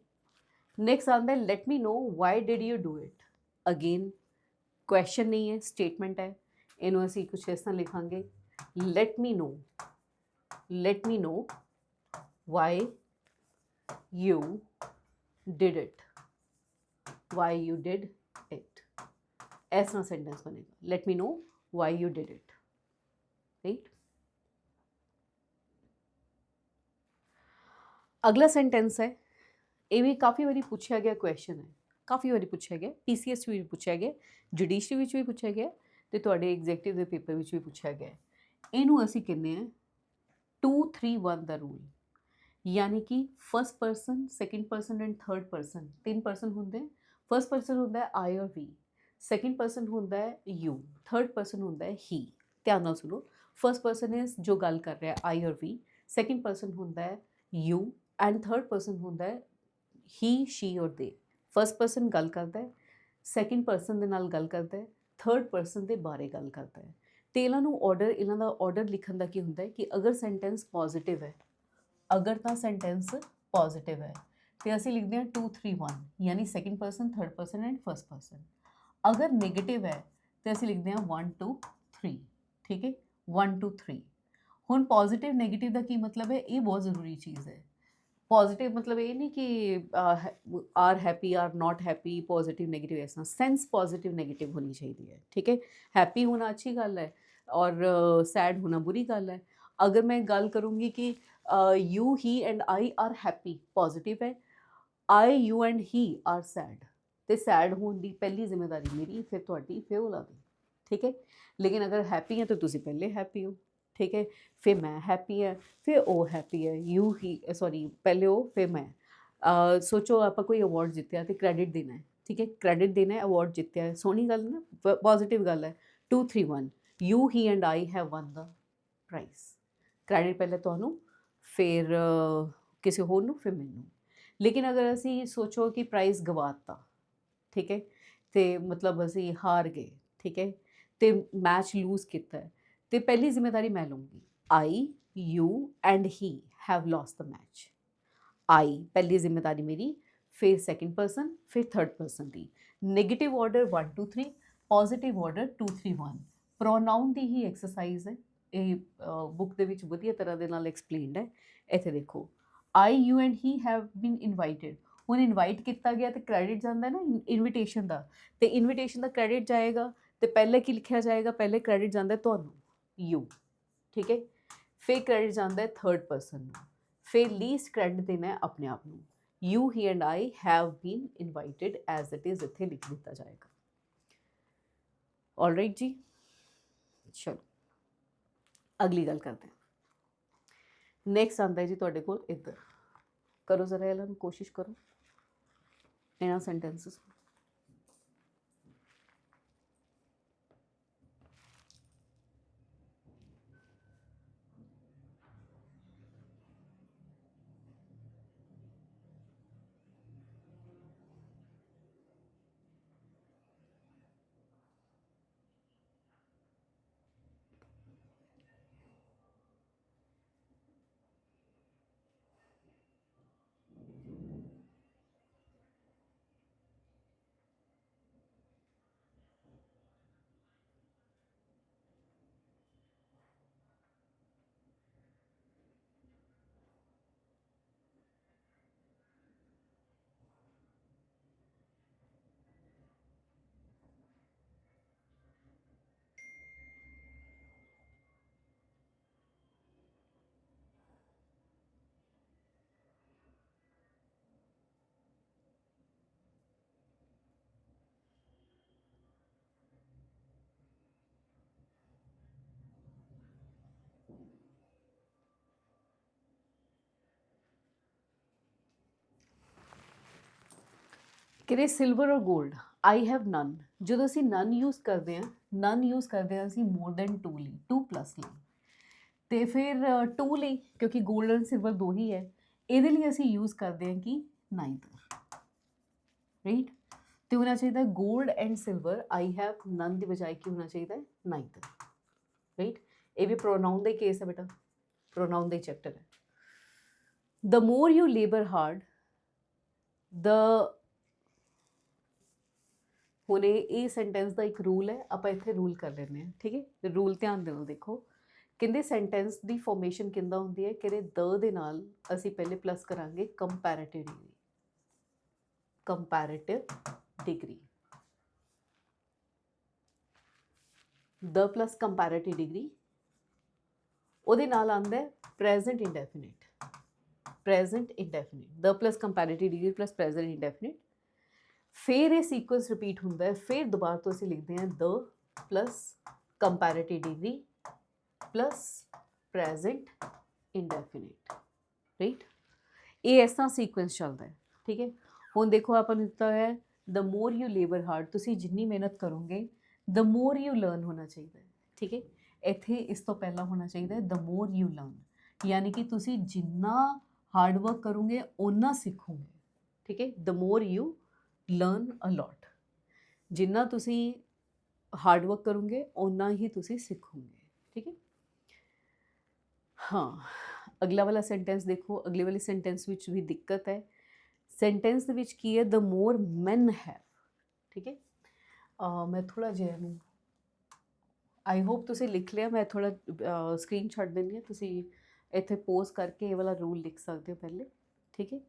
नेक्स्ट आता है let me know why did you do it. Again question नहीं है, स्टेटमेंट है, इन्हों असी कुछ इस तरह लिखांगे, let me know why you did it, why you did it, ऐसा सेंटेंस बनेगा, let me know why you did it. Right? अगला सेंटेंस है, ये भी काफ़ी बारी पूछा गया क्वेश्चन है, काफ़ी बारी पूछा गया, PCS भी पूछा गया, जुडिशरी भी पूछा गया, तो तुहाडे एग्जैक्टिव के पेपर में भी पूछा गया। इनू असी कहने हैं 2-3-1 का रूल, यानी कि first person, second person and third person, 3 person होंगे। फर्स्ट पर्सन होंदा है आई और वी, सैकेंड पर्सन होंदा है यू, थर्ड पर्सन होंदा है ही। ध्यान नाल सुनो, फर्स्ट पर्सन इज जो गल कर रहा है आई और वी, सैकेंड पर्सन होंदा है यू एंड थर्ड पर्सन होंदा है ही, शी और दे। फर्स्ट पर्सन गल करता है, सैकेंड पर्सन दे नाल गल करता है, थर्ड पर्सन के बारे गल करता है। तो इन्हों ऑर्डर, इन्हों का ऑर्डर लिखने का की होंदा है कि अगर सेंटेंस पॉजिटिव है, अगर तो सेंटेंस पॉजिटिव है तो असी लिखते हैं 2-3-1, यानी second person, third person and first person. अगर नेगेटिव है तो असी लिखते हैं 1-2-3। ठीक है, 1-2-3। हुण पॉजिटिव नेगेटिव का की मतलब है, ये बहुत ज़रूरी चीज़ है। पॉजिटिव मतलब ये नहीं कि are happy, are not happy, positive negative, ऐसा सेंस पॉजिटिव नेगेटिव होनी चाहिए। ठीक है, हैप्पी होना अच्छी गल है और सैड होना बुरी गल है। अगर मैं गल करूँगी कि you, he and I are happy, positive है, I, you and he are sad, तो सैड होने की पहली जिम्मेदारी मेरी, फिर तुहाडी, फिर ओला दी। ठीक है, लेकिन अगर हैप्पी है तो तुसी पहले हैप्पी हो। ठीक है, फिर मैं हैप्पी है, फिर वो हैप्पी है, यू ही सॉरी पहले वो फिर मैं। सोचो आप कोई अवार्ड जितया तो क्रेडिट देना है। ठीक है, क्रेडिट देना है, अवार्ड जितया है, सोहनी गल ना, पॉजिटिव गल है। 2-3-1, you, he and I have won the prize. Credit पहले तुहानू, फिर किसी होर नू, फिर मैनू। लेकिन अगर असी सोचो कि प्राइज़ गवाता, ठीक है, तो मतलब असी हार गए, ठीक है, तो मैच लूज़ किया है, तो पहली जिम्मेदारी मैं लूँगी। I, you and he have lost the match. I पहली जिम्मेदारी मेरी, फिर सैकेंड पर्सन, फिर थर्ड पर्सन की। Negative order 1-2-3, positive order 2-3-1। Pronoun की ही एक्सरसाइज है, ये बुक के विच वधिया तरह दे नाल एक्सप्लेनड है। इत्थे देखो, I, you and he have been invited. हुण इनवाइट किया गया तो क्रेडिट जाता है ना इनविटेशन का, तो इनविटेशन का क्रेडिट जाएगा, तो पहले की लिखा जाएगा, पहले क्रेडिट जाता है तुहानू, यू। ठीक है, फिर क्रेडिट जाता है थर्ड पर्सन, फिर लीस्ट क्रेडिट देना है अपने आप को। You, he and I have been invited as it is इत्थे लिख दिता जाएगा। ऑलराइट जी, चलो अगली गल करते हैं। नैक्सट आता है जी तुहाडे कोल इधर, करो जरा इन्हां कोशिश करो इन्हां सेंटेंसिस। ਕਿਹੜੇ ਸਿਲਵਰ ਔਰ 골ਡ, ਆਈ ਹੈਵ ਨਨ। ਜਦੋਂ ਅਸੀਂ ਨਨ ਯੂਜ਼ ਕਰਦੇ ਹਾਂ, ਨਨ ਯੂਜ਼ ਕਰਦੇ ਹਾਂ ਅਸੀਂ ਮੋਰ ਦੈਨ 2 ਲਈ, 2 ਪਲੱਸ ਲਈ। ਤੇ ਫਿਰ 2 ਲਈ, ਕਿਉਂਕਿ 골ਡ ਐਂਡ ਸਿਲਵਰ ਦੋ ਹੀ ਹੈ, ਇਹਦੇ ਲਈ ਅਸੀਂ ਯੂਜ਼ ਕਰਦੇ ਹਾਂ ਕਿ ਨਾਈਦਰ, ਰਾਈਟ। ਤੇ ਹੋਣਾ ਚਾਹੀਦਾ 골ਡ ਐਂਡ ਸਿਲਵਰ, ਆਈ ਹੈਵ ਨਨ ਦੀ ਬਜਾਏ ਕੀ ਹੋਣਾ ਚਾਹੀਦਾ ਹੈ, ਨਾਈਦਰ, ਰਾਈਟ। ਇਹ ਵੀ ਪ੍ਰੋਨਾਊਨ ਦਾ ਹੀ ਕੇਸ ਹੈ ਬੇਟਾ, ਪ੍ਰੋਨਾਊਨ ਦਾ ਹੀ ਚੈਪਟਰ ਹੈ। ਦ ਮੋਰ ਯੂ ਲੇਬਰ ਹਾਰਡ, ਦ, ਹੁਣ ਇਹ ਸੈਂਟੈਂਸ ਦਾ ਇੱਕ ਰੂਲ ਹੈ, ਆਪਾਂ ਇੱਥੇ ਰੂਲ ਕਰ ਲੈਂਦੇ ਹਾਂ, ਠੀਕ ਹੈ। ਰੂਲ ਧਿਆਨ ਦੇ ਨਾਲ ਦੇਖੋ, ਕਹਿੰਦੇ ਸੈਂਟੈਂਸ ਦੀ ਫਾਰਮੇਸ਼ਨ ਕਿੱਦਾਂ ਹੁੰਦੀ ਹੈ, ਕਹਿੰਦੇ ਦ ਦੇ ਨਾਲ ਅਸੀਂ ਪਹਿਲੇ ਪਲੱਸ ਕਰਾਂਗੇ comparative degree, comparative degree, the plus comparative degree. ਉਹਦੇ ਨਾਲ ਆਉਂਦਾ present indefinite, present indefinite, the plus comparative degree plus present indefinite. ਫਿਰ ਇਹ ਸੀਕੁਐਂਸ ਰਿਪੀਟ ਹੁੰਦਾ ਹੈ, ਫਿਰ ਦੁਬਾਰਾ ਤੋਂ ਅਸੀਂ ਲਿਖਦੇ ਹਾਂ the plus comparative degree plus present indefinite, right. ਇਹ ਇਸ ਤਰ੍ਹਾਂ ਸੀਕੁਐਂਸ ਚੱਲਦਾ ਹੈ, ਠੀਕ ਹੈ। ਹੁਣ ਦੇਖੋ ਆਪਾਂ ਨੂੰ ਦਿੱਤਾ ਹੈ ਦ ਮੋਰ ਯੂ ਲੇਬਰ ਹਾਰਡ, ਤੁਸੀਂ ਜਿੰਨੀ ਮਿਹਨਤ ਕਰੋਗੇ ਦ ਮੋਰ ਯੂ ਲਰਨ ਹੋਣਾ ਚਾਹੀਦਾ ਹੈ, ਠੀਕ ਹੈ। ਇੱਥੇ ਇਸ ਤੋਂ ਪਹਿਲਾਂ ਹੋਣਾ ਚਾਹੀਦਾ ਹੈ ਦ ਮੋਰ ਯੂ ਲਰਨ, ਯਾਨੀ ਕਿ ਤੁਸੀਂ ਜਿੰਨਾ ਹਾਰਡ ਵਰਕ ਕਰੋਗੇ ਓਨਾ ਸਿੱਖੋਗੇ, ਠੀਕ ਹੈ। ਦ ਮੋਰ ਯੂ ਲਰਨ ਅ ਲੋਟ, ਜਿੰਨਾ ਤੁਸੀਂ ਹਾਰਡ ਵਰਕ ਕਰੋਗੇ ਓਨਾ ਹੀ ਤੁਸੀਂ ਸਿੱਖੋਗੇ, ਠੀਕ ਹੈ। ਹਾਂ, ਅਗਲਾ ਵਾਲਾ ਸੈਂਟੈਂਸ ਦੇਖੋ, ਅਗਲੇ ਵਾਲੇ ਸੈਂਟੈਂਸ ਵਿੱਚ ਵੀ ਦਿੱਕਤ ਹੈ। ਸੈਂਟੈਂਸ ਦੇ ਵਿੱਚ ਕੀ ਹੈ, ਦ ਮੋਰ ਮੈਨ ਹੈਵ, ਠੀਕ ਹੈ। ਮੈਂ ਥੋੜ੍ਹਾ ਜਿਹਾ ਇਹਨੂੰ, ਆਈ ਹੋਪ ਤੁਸੀਂ ਲਿਖ ਲਿਆ, ਮੈਂ ਥੋੜ੍ਹਾ ਸਕਰੀਨ ਛੱਡ ਦਿੰਦੀ ਹਾਂ, ਤੁਸੀਂ ਇੱਥੇ ਪੋਜ਼ ਕਰਕੇ ਇਹ ਵਾਲਾ ਰੂਲ ਲਿਖ ਸਕਦੇ ਹੋ ਪਹਿਲੇ, ਠੀਕ ਹੈ।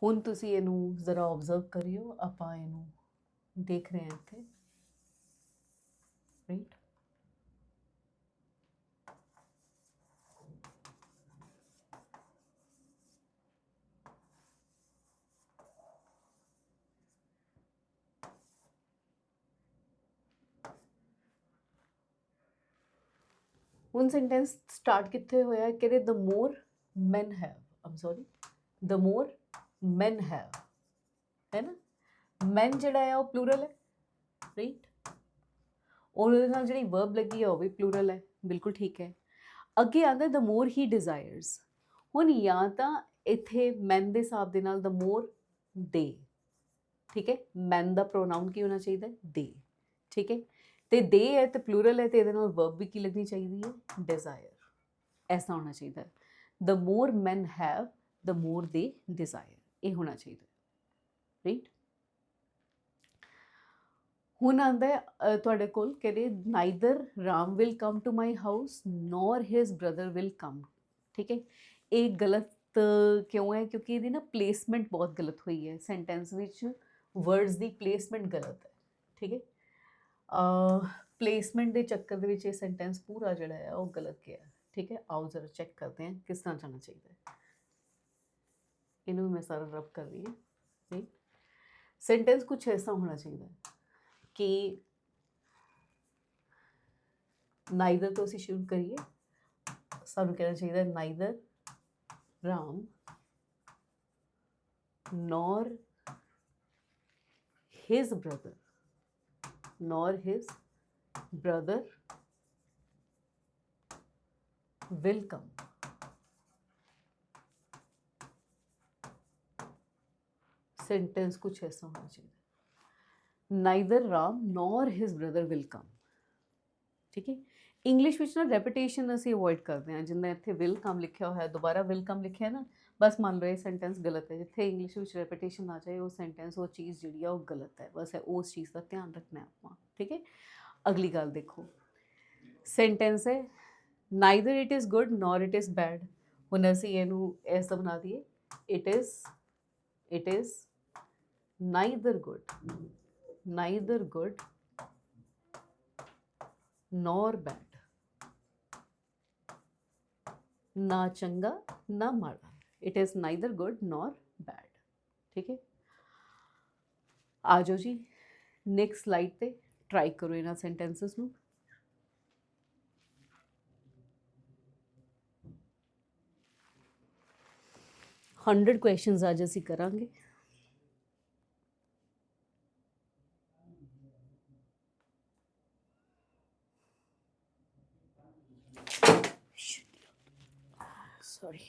ਹੁਣ ਤੁਸੀਂ ਇਹਨੂੰ ਜ਼ਰਾ ਓਬਜ਼ਰਵ ਕਰਿਓ, ਆਪਾਂ ਇਹਨੂੰ ਦੇਖ ਰਹੇ ਹਾਂ ਇੱਥੇ, ਰਾਈਟ। ਹੁਣ ਸੈਂਟੈਂਸ ਸਟਾਰਟ ਕਿੱਥੇ ਹੋਇਆ, ਕਹਿੰਦੇ the more man have, um sorry, the more man have, ਹੈ ਨਾ। ਮੈਨ ਜਿਹੜਾ ਹੈ ਉਹ ਪਲੂਰਲ ਹੈ, ਰਾਈਟ। ਉਹਦੇ ਨਾਲ ਜਿਹੜੀ ਵਰਬ ਲੱਗੀ ਹੈ ਉਹ ਵੀ ਪਲੂਰਲ ਹੈ, ਬਿਲਕੁਲ ਠੀਕ ਹੈ। ਅੱਗੇ ਆਉਂਦਾ ਦ ਮੋਰ ਹੀ ਡਿਜ਼ਾਇਰਸ। ਹੁਣ ਜਾਂ ਤਾਂ ਇੱਥੇ ਮੈਨ ਦੇ ਹਿਸਾਬ ਦੇ ਨਾਲ ਦ ਮੋਰ ਦੇ, ਠੀਕ ਹੈ। ਮੈਨ ਦਾ ਪ੍ਰੋਨਾਊਨ ਕੀ ਹੋਣਾ ਚਾਹੀਦਾ, ਦੇ, ਠੀਕ ਹੈ। ਤੇ ਦੇ ਹੈ ਤੇ ਪਲੂਰਲ ਹੈ, ਤੇ ਇਹਦੇ ਨਾਲ ਵਰਬ ਵੀ ਕੀ ਲੱਗਣੀ ਚਾਹੀਦੀ ਹੈ, ਡਿਜ਼ਾਇਰ, ਐਸਾ ਹੋਣਾ ਚਾਹੀਦਾ ਹੈ। ਦ ਮੋਰ ਮੈਨ ਹੈਵ ਦ ਮੋਰ ਦੇ ਡਿਜ਼ਾਇਰ, ਇਹ ਹੋਣਾ ਚਾਹੀਦਾ, ਰਾਈਟ। ਹੁਣ ਆਉਂਦਾ ਤੁਹਾਡੇ ਕੋਲ, ਕਹਿੰਦੇ neither Ram will come to my house nor his brother will come, ਠੀਕ ਹੈ। ਇਹ ਗਲਤ ਕਿਉਂ ਹੈ, ਕਿਉਂਕਿ ਇਹਦੀ ਨਾ ਪਲੇਸਮੈਂਟ ਬਹੁਤ ਗਲਤ ਹੋਈ ਹੈ ਸੈਂਟੈਂਸ ਵਿੱਚ, ਵਰਡਸ ਦੀ ਪਲੇਸਮੈਂਟ ਗਲਤ ਹੈ, ਠੀਕ ਹੈ। ਪਲੇਸਮੈਂਟ ਦੇ ਚੱਕਰ ਦੇ ਵਿੱਚ ਇਹ ਸੈਂਟੈਂਸ ਪੂਰਾ ਜਿਹੜਾ ਹੈ ਉਹ ਗਲਤ ਗਿਆ, ਠੀਕ ਹੈ। ਆਓ ਜ਼ਰਾ ਚੈੱਕ ਕਰਦੇ ਹਾਂ ਕਿਸ ਤਰ੍ਹਾਂ ਜਾਣਾ ਚਾਹੀਦਾ ਹੈ। ਇਹਨੂੰ ਵੀ ਮੈਂ ਸਾਰਾ ਰਬ ਕਰ ਰਹੀ ਹਾਂ, ਰਾਈਟ। ਸੈਂਟੈਂਸ ਕੁਛ ਐਸਾ ਹੋਣਾ ਚਾਹੀਦਾ ਹੈ ਕਿ ਨਾਈਦਰ ਤੋਂ ਅਸੀਂ ਸ਼ੁਰੂ ਕਰੀਏ, ਸਾਨੂੰ ਕਹਿਣਾ ਚਾਹੀਦਾ neither Ram nor his brother, nor his brother will come, sentence कुछ ऐसा होना चाहिए, neither Ram nor his brother will come, ठीक है। इंग्लिश ਵਿੱਚ ਨਾ ਰੈਪੀਟੇਸ਼ਨ ਅਸੀਂ ਅਵੋਇਡ ਕਰਦੇ ਹਾਂ, ਜਿੰਨਾ ਇੱਥੇ ਵਿਲ ਕਮ ਲਿਖਿਆ ਹੋਇਆ ਦੁਬਾਰਾ ਵਿਲ ਕਮ ਲਿਖਿਆ ਨਾ, ਬਸ ਮੰਨ ਲਓ ਇਹ ਸੈਂਟੈਂਸ ਗਲਤ ਹੈ। ਜਿੱਥੇ ਇੰਗਲਿਸ਼ ਵਿੱਚ ਰੈਪੀਟੇਸ਼ਨ ਆ ਜਾਏ ਉਹ ਸੈਂਟੈਂਸ, ਉਹ ਚੀਜ਼ ਜਿਹੜੀ ਆ ਉਹ ਗਲਤ ਹੈ, ਬਸ ਉਸ ਚੀਜ਼ ਦਾ ਧਿਆਨ ਰੱਖਣਾ ਆਪਾਂ, ਠੀਕ ਹੈ। ਅਗਲੀ ਗੱਲ ਦੇਖੋ, ਸੈਂਟੈਂਸ ਹੈ neither it is good nor it is bad. ਹੁਣ ਅਸੀਂ ਇਹਨੂੰ ਐਸਾ ਬਣਾ ਦਈਏ, it is neither good nor bad, ਨਾ ਚੰਗਾ ਨਾ ਮਾੜਾ, it is neither good nor bad, ਠੀਕ ਹੈ। ਆ ਜਾਓ ਜੀ ਨੈਕਸਟ ਸਲਾਈਡ ਤੇ, ਟਰਾਈ ਕਰੋ ਇਹਨਾਂ ਸੈਂਟੈਂਸਸ ਨੂੰ। 100 ਕੁਐਸਚਨਸ ਅੱਜ ਅਸੀਂ ਕਰਾਂਗੇ। ਸੌਰੀ।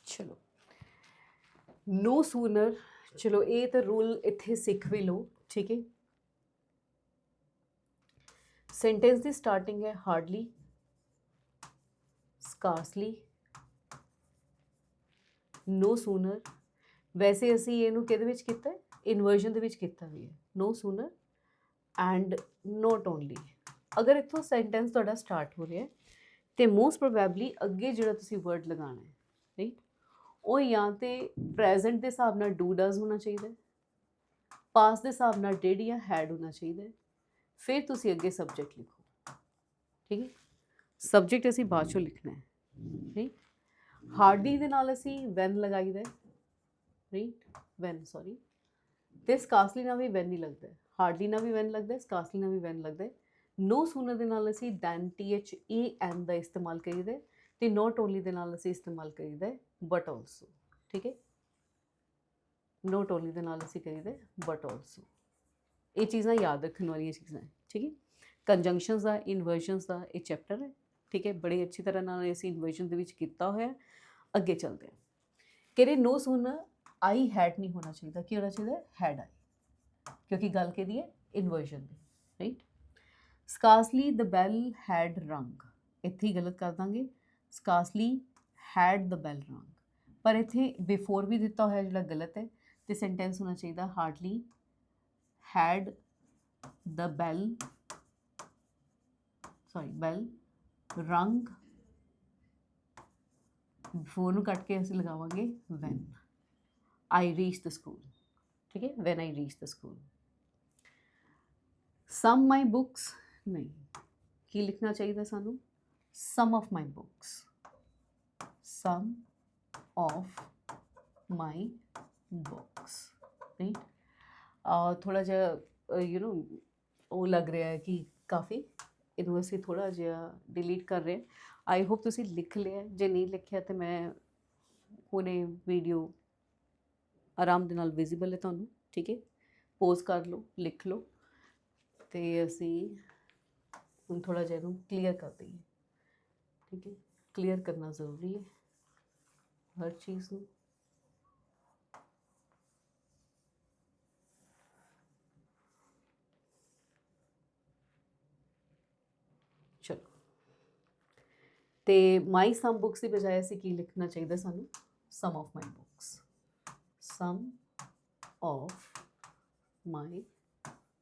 ਚਲੋ नो सूनर, चलो ये तो रूल इत्थे सिख भी लो, ठीक है। सेंटेंस की स्टार्टिंग है हार्डली, स्कार्सली, नो सूनर। वैसे असी इनू किहदे विच कीता है, इनवर्जन दे विच कीता भी है, no sooner and not only. अगर इत्थों सेंटेंस तुहाडा स्टार्ट हो रहा है तो मोस्ट प्रोबेबली अगे जिहड़ा तुसीं वर्ड लगाना है, राइट, वो या तो प्रेजेंट के हिसाब नाल डू डज होना चाहिए, पास के हिसाब नाल डिड या हैड होना चाहिए, फिर तुसीं अगे सबजैक्ट लिखो, ठीक है। सबजैक्ट असीं बाद चों लिखना है, राइट। हार्डली दे नाल असीं वैन लगाई दा, राइट, वैन सॉरी, तो स्कार्सली नाल भी वैन ही लगता है, हार्डली नाल भी वैन लगता है, स्कार्सली नाल भी वैन लगता है। नो सूनर दे नाल असीं दैन THAN का इस्तेमाल करीदा है, तो नॉट ओनली दे नाल असीं इस्तेमाल करीदा है बट ऑल्सो, ठीक है। नॉट ओनली दे नाल असीं करीदा है बट ऑल्सो। ये चीज़ां याद रखने वाली चीज़ां है, ठीक है। कंजंक्शनस का, इनवर्जनस का एक चैप्टर है, ठीक है, बड़ी अच्छी तरह नाल असीं इनवर्जन दे विच कीता होया। अगे चलते हैं कि नो सूनर आई हैड नहीं होना चाहिए, कि होना चाहिए हैड आई, क्योंकि गल कहती है इनवर्जन की, राइट। स्कार्सली द बैल हैड रंग, इत्थे ही गलत कर देंगे, स्कार्सली हैड द बैल रंग, पर इत्थे बिफोर भी दिता होया जिहड़ा गलत है, तो सेंटेंस होना चाहिए hardly had the bell, sorry bell rang, before नूं कट के असीं लगावांगे when I reach the school, ठीक है, when I reach the school. Some my books नहीं, की लिखना चाहिए सानू, some of my books, some of my books, right. थोड़ा जिहा यू नो वो लग रहा है कि काफ़ी इनू असीं थोड़ा जिहा डिलीट कर रहे हैं। आई होप तुसीं लिख लिया, जे नहीं लिखिया तो मैं हुणे वीडियो आराम दे नाल विजिबल है तुहानूं, ठीक है, पोज कर लो, लिख लो, तो असीं हुण थोड़ा जिहा इहनूं क्लीयर कर दईए, ठीक है। क्लीयर करना ज़रूरी है हर चीज़ नूं। चलो, तो माई सम बुक्स की बजाय असीं की लिखना चाहिए सानूं, some of my books, some of my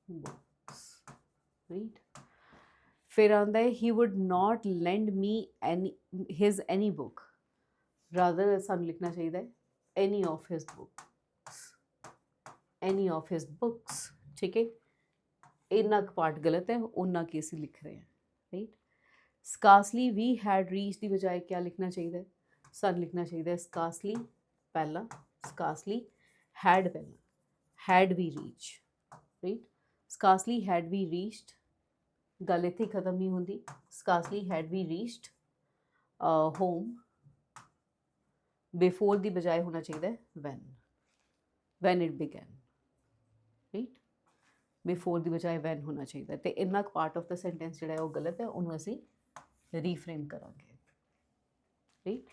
books, right. फिर आंदा है he would not lend me any his any book, rather सानूं लिखना चाहिए any of his books, any of his books, ठीक है। इन्ना पार्ट गलत है, उन्ना की असीं लिख रहे हैं, right. Scarcely we had reach की बजाय क्या लिखना चाहिए, सानूं लिखना चाहिए स्कार्सली पहला, स्कार्सली हैड पहला, had we reach, right. scarcely had we reached, ਗੱਲ ਇੱਥੇ ਹੀ ਖਤਮ ਨਹੀਂ ਹੁੰਦੀ, scarcely had we reached home, before ਦੀ ਬਜਾਏ ਹੋਣਾ ਚਾਹੀਦਾ ਹੈ when it began, right? Before ਦੀ ਬਜਾਏ ਵੈਨ ਹੋਣਾ ਚਾਹੀਦਾ, ਤੇ ਇੰਨਾ ਕੁ ਪਾਰਟ ਆਫ ਦਾ ਸੈਂਟੈਂਸ ਜਿਹੜਾ ਹੈ ਉਹ ਗਲਤ ਹੈ, ਉਹਨੂੰ ਅਸੀਂ ਰੀਫਰੇਮ ਕਰਾਂਗੇ, ਰਾਈਟ?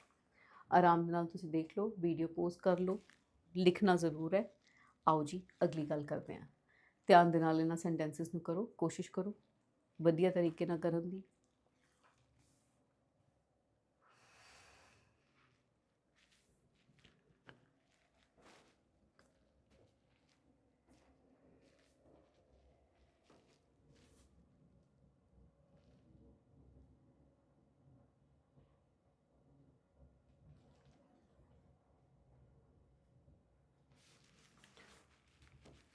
ਆਰਾਮ ਨਾਲ ਤੁਸੀਂ ਦੇਖ ਲਓ, ਵੀਡੀਓ ਪੋਜ਼ ਕਰ ਲਓ, ਲਿਖਣਾ ਜ਼ਰੂਰ ਹੈ। ਆਓ ਜੀ ਅਗਲੀ ਗੱਲ ਕਰਦੇ ਹਾਂ। ਧਿਆਨ ਦੇ ਨਾਲ ਇਹਨਾਂ ਸੈਂਟੈਂਸਿਸ ਨੂੰ ਕਰੋ, ਕੋਸ਼ਿਸ਼ ਕਰੋ ਵਧੀਆ ਤਰੀਕੇ ਨਾਲ ਕਰਨ ਦੀ।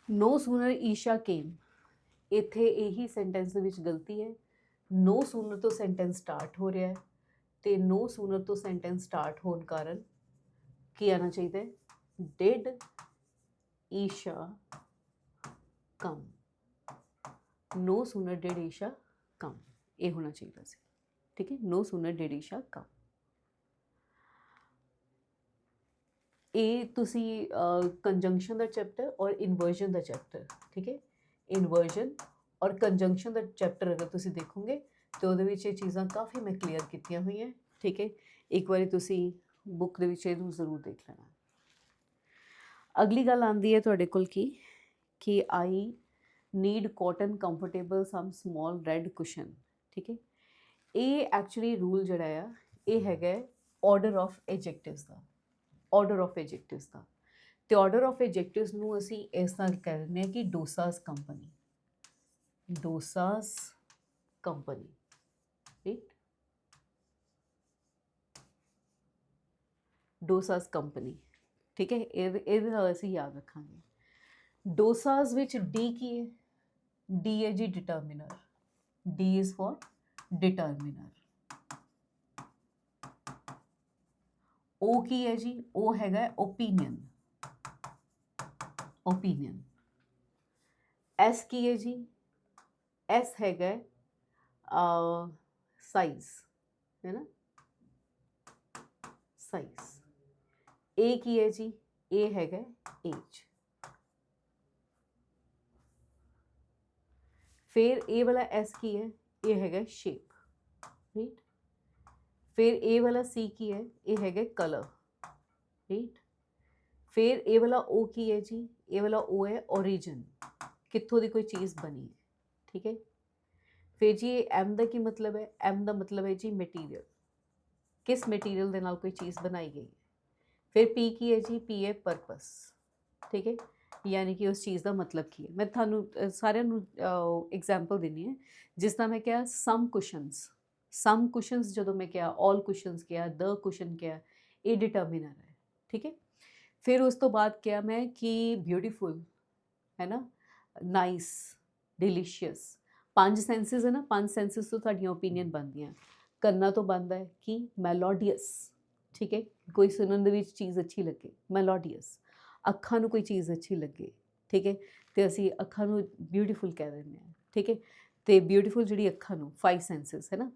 नो सूनर ईशा केम, ਇੱਥੇ ਇਹੀ ਸੈਂਟੈਂਸ ਦੇ ਵਿੱਚ ਗਲਤੀ ਹੈ। ਨੋ ਸੂਨਰ ਤੋਂ ਸੈਂਟੈਂਸ ਸਟਾਰਟ ਹੋ ਰਿਹਾ ਹੈ, ਤੇ ਨੋ ਸੂਨਰ ਤੋਂ ਸੈਂਟੈਂਸ ਸਟਾਰਟ ਹੋਣ ਕਾਰਨ ਕੀ ਆਉਣਾ ਚਾਹੀਦਾ ਹੈ? Did Isha come, no sooner did Isha come, ये होना चाहिए ਸੀ, ठीक है? No sooner did Isha come. ਇਹ ਤੁਸੀਂ ਕੰਜੰਕਸ਼ਨ ਦਾ ਚੈਪਟਰ ਔਰ ਇਨਵਰਜਨ ਦਾ ਚੈਪਟਰ, ਠੀਕ ਹੈ? ਇਨਵਰਜਨ ਔਰ ਕੰਜੰਕਸ਼ਨ ਦਾ ਚੈਪਟਰ ਅਗਰ ਤੁਸੀਂ ਦੇਖੋਗੇ ਤਾਂ ਉਹਦੇ ਵਿੱਚ ਇਹ ਚੀਜ਼ਾਂ ਕਾਫੀ ਮੈਂ ਕਲੀਅਰ ਕੀਤੀਆਂ ਹੋਈਆਂ, ਠੀਕ ਹੈ? ਇੱਕ ਵਾਰੀ ਤੁਸੀਂ ਬੁੱਕ ਦੇ ਵਿੱਚ ਇਹਨੂੰ ਜ਼ਰੂਰ ਦੇਖ ਲੈਣਾ। ਅਗਲੀ ਗੱਲ ਆਉਂਦੀ ਹੈ ਤੁਹਾਡੇ ਕੋਲ ਕਿ I need cotton comfortable some small red cushion, ਠੀਕ ਹੈ? ਇਹ ਐਕਚੁਅਲੀ ਰੂਲ ਜਿਹੜਾ ਆ ਇਹ ਹੈਗਾ ਆਰਡਰ ਆਫ ਐਡਜੈਕਟਿਵਸ ਦਾ, ਆਰਡਰ ਆਫ ਐਡਜੈਕਟਿਵਸ ਦਾ। ਤੇ ਆਰਡਰ ਆਫ ਐਡਜੈਕਟਿਵਸ ਨੂੰ ਅਸੀਂ ਇਸ ਤਰ੍ਹਾਂ ਕਹਿ ਦਿੰਦੇ ਹਾਂ ਕਿ ਡੋਸਾਸ ਕੰਪਨੀ, ਡੋਸਾਸ ਕੰਪਨੀ, ਰਾਈਟ? ਡੋਸਾਸ ਕੰਪਨੀ, ਠੀਕ ਹੈ? ਇਹਦੇ ਨਾਲ ਅਸੀਂ ਯਾਦ ਰੱਖਾਂਗੇ। ਡੋਸਾਸ ਵਿੱਚ ਡੀ ਕੀ ਹੈ? ਡੀ ਹੈ ਜੀ ਡਿਟਰਮੀਨਰ, ਡੀ ਇਜ਼ ਫॉर ਡਿਟਰਮੀਨਰ। ਉਹ ਕੀ ਹੈ ਜੀ? ਉਹ ਹੈਗਾ ਓਪੀਨੀਅਨ, ਓਪੀਨੀਅਨ। ਐਸ ਕੀ ਹੈ ਜੀ? ਐਸ ਹੈਗਾ ਸਾਈਜ਼, ਹੈ ਨਾ? ਸਾਈਜ਼। ए ਕੀ ਹੈ ਜੀ? ए ਹੈਗਾ ਏਜ। फिर ए वाला एस की है? ये हैगा शेप, राइट? फिर ए वाला सी की है? ये हैगा कलर, राइट? फिर ए वाला ओ की है जी? ये वाला ओ है ओरिजिन, कित्थों दी कोई चीज़ बनी है, ठीक है? फिर जी एम का की मतलब है? एम का मतलब है जी मटीरियल, किस मटीरियल के नाल कोई चीज़ बनाई गई है। फिर पी की है जी? पी है परपस, ठीक है? यानी कि उस चीज़ का मतलब की है। मैं थानू सारिਆਂ ਨੂੰ एग्जाम्पल देनी है। जिस तरह मैं क्या सम कुशनस ਜਦੋਂ मैं क्या ऑल कुशनस क्या द कुशन क्या, ये डिटर्मिनर है, ठीक है? फिर उस तो बाद क्या मैं कि ब्यूटीफुल है ना, नाइस, डिलीशियस। 5 सेंसिस है ना, 5 सेंसिस तो ਤੁਹਾਡੀਆਂ ओपीनियन ਬਣਦੀਆਂ। ਕੰਨਾਂ ਤੋਂ ਬਣਦਾ ਹੈ ਕਿ ਮੈਲੋਡੀਅਸ, ठीक है? कोई सुनने ਦੇ ਵਿੱਚ चीज़ अच्छी लगे, ਮੈਲੋਡੀਅਸ। ਅੱਖਾਂ ਨੂੰ ਕੋਈ ਚੀਜ਼ ਅੱਛੀ ਲੱਗੇ, ਠੀਕ ਹੈ? ਤੇ ਅਸੀਂ ਅੱਖਾਂ ਨੂੰ ਬਿਊਟੀਫੁਲ ਕਹਿ ਦਿੰਦੇ ਹਾਂ, ਠੀਕ ਹੈ? ਤੇ ਬਿਊਟੀਫੁਲ ਜਿਹੜੀ ਅੱਖਾਂ ਨੂੰ 5 ਸੈਂਸਿਸ ਹੈ ਨਾ।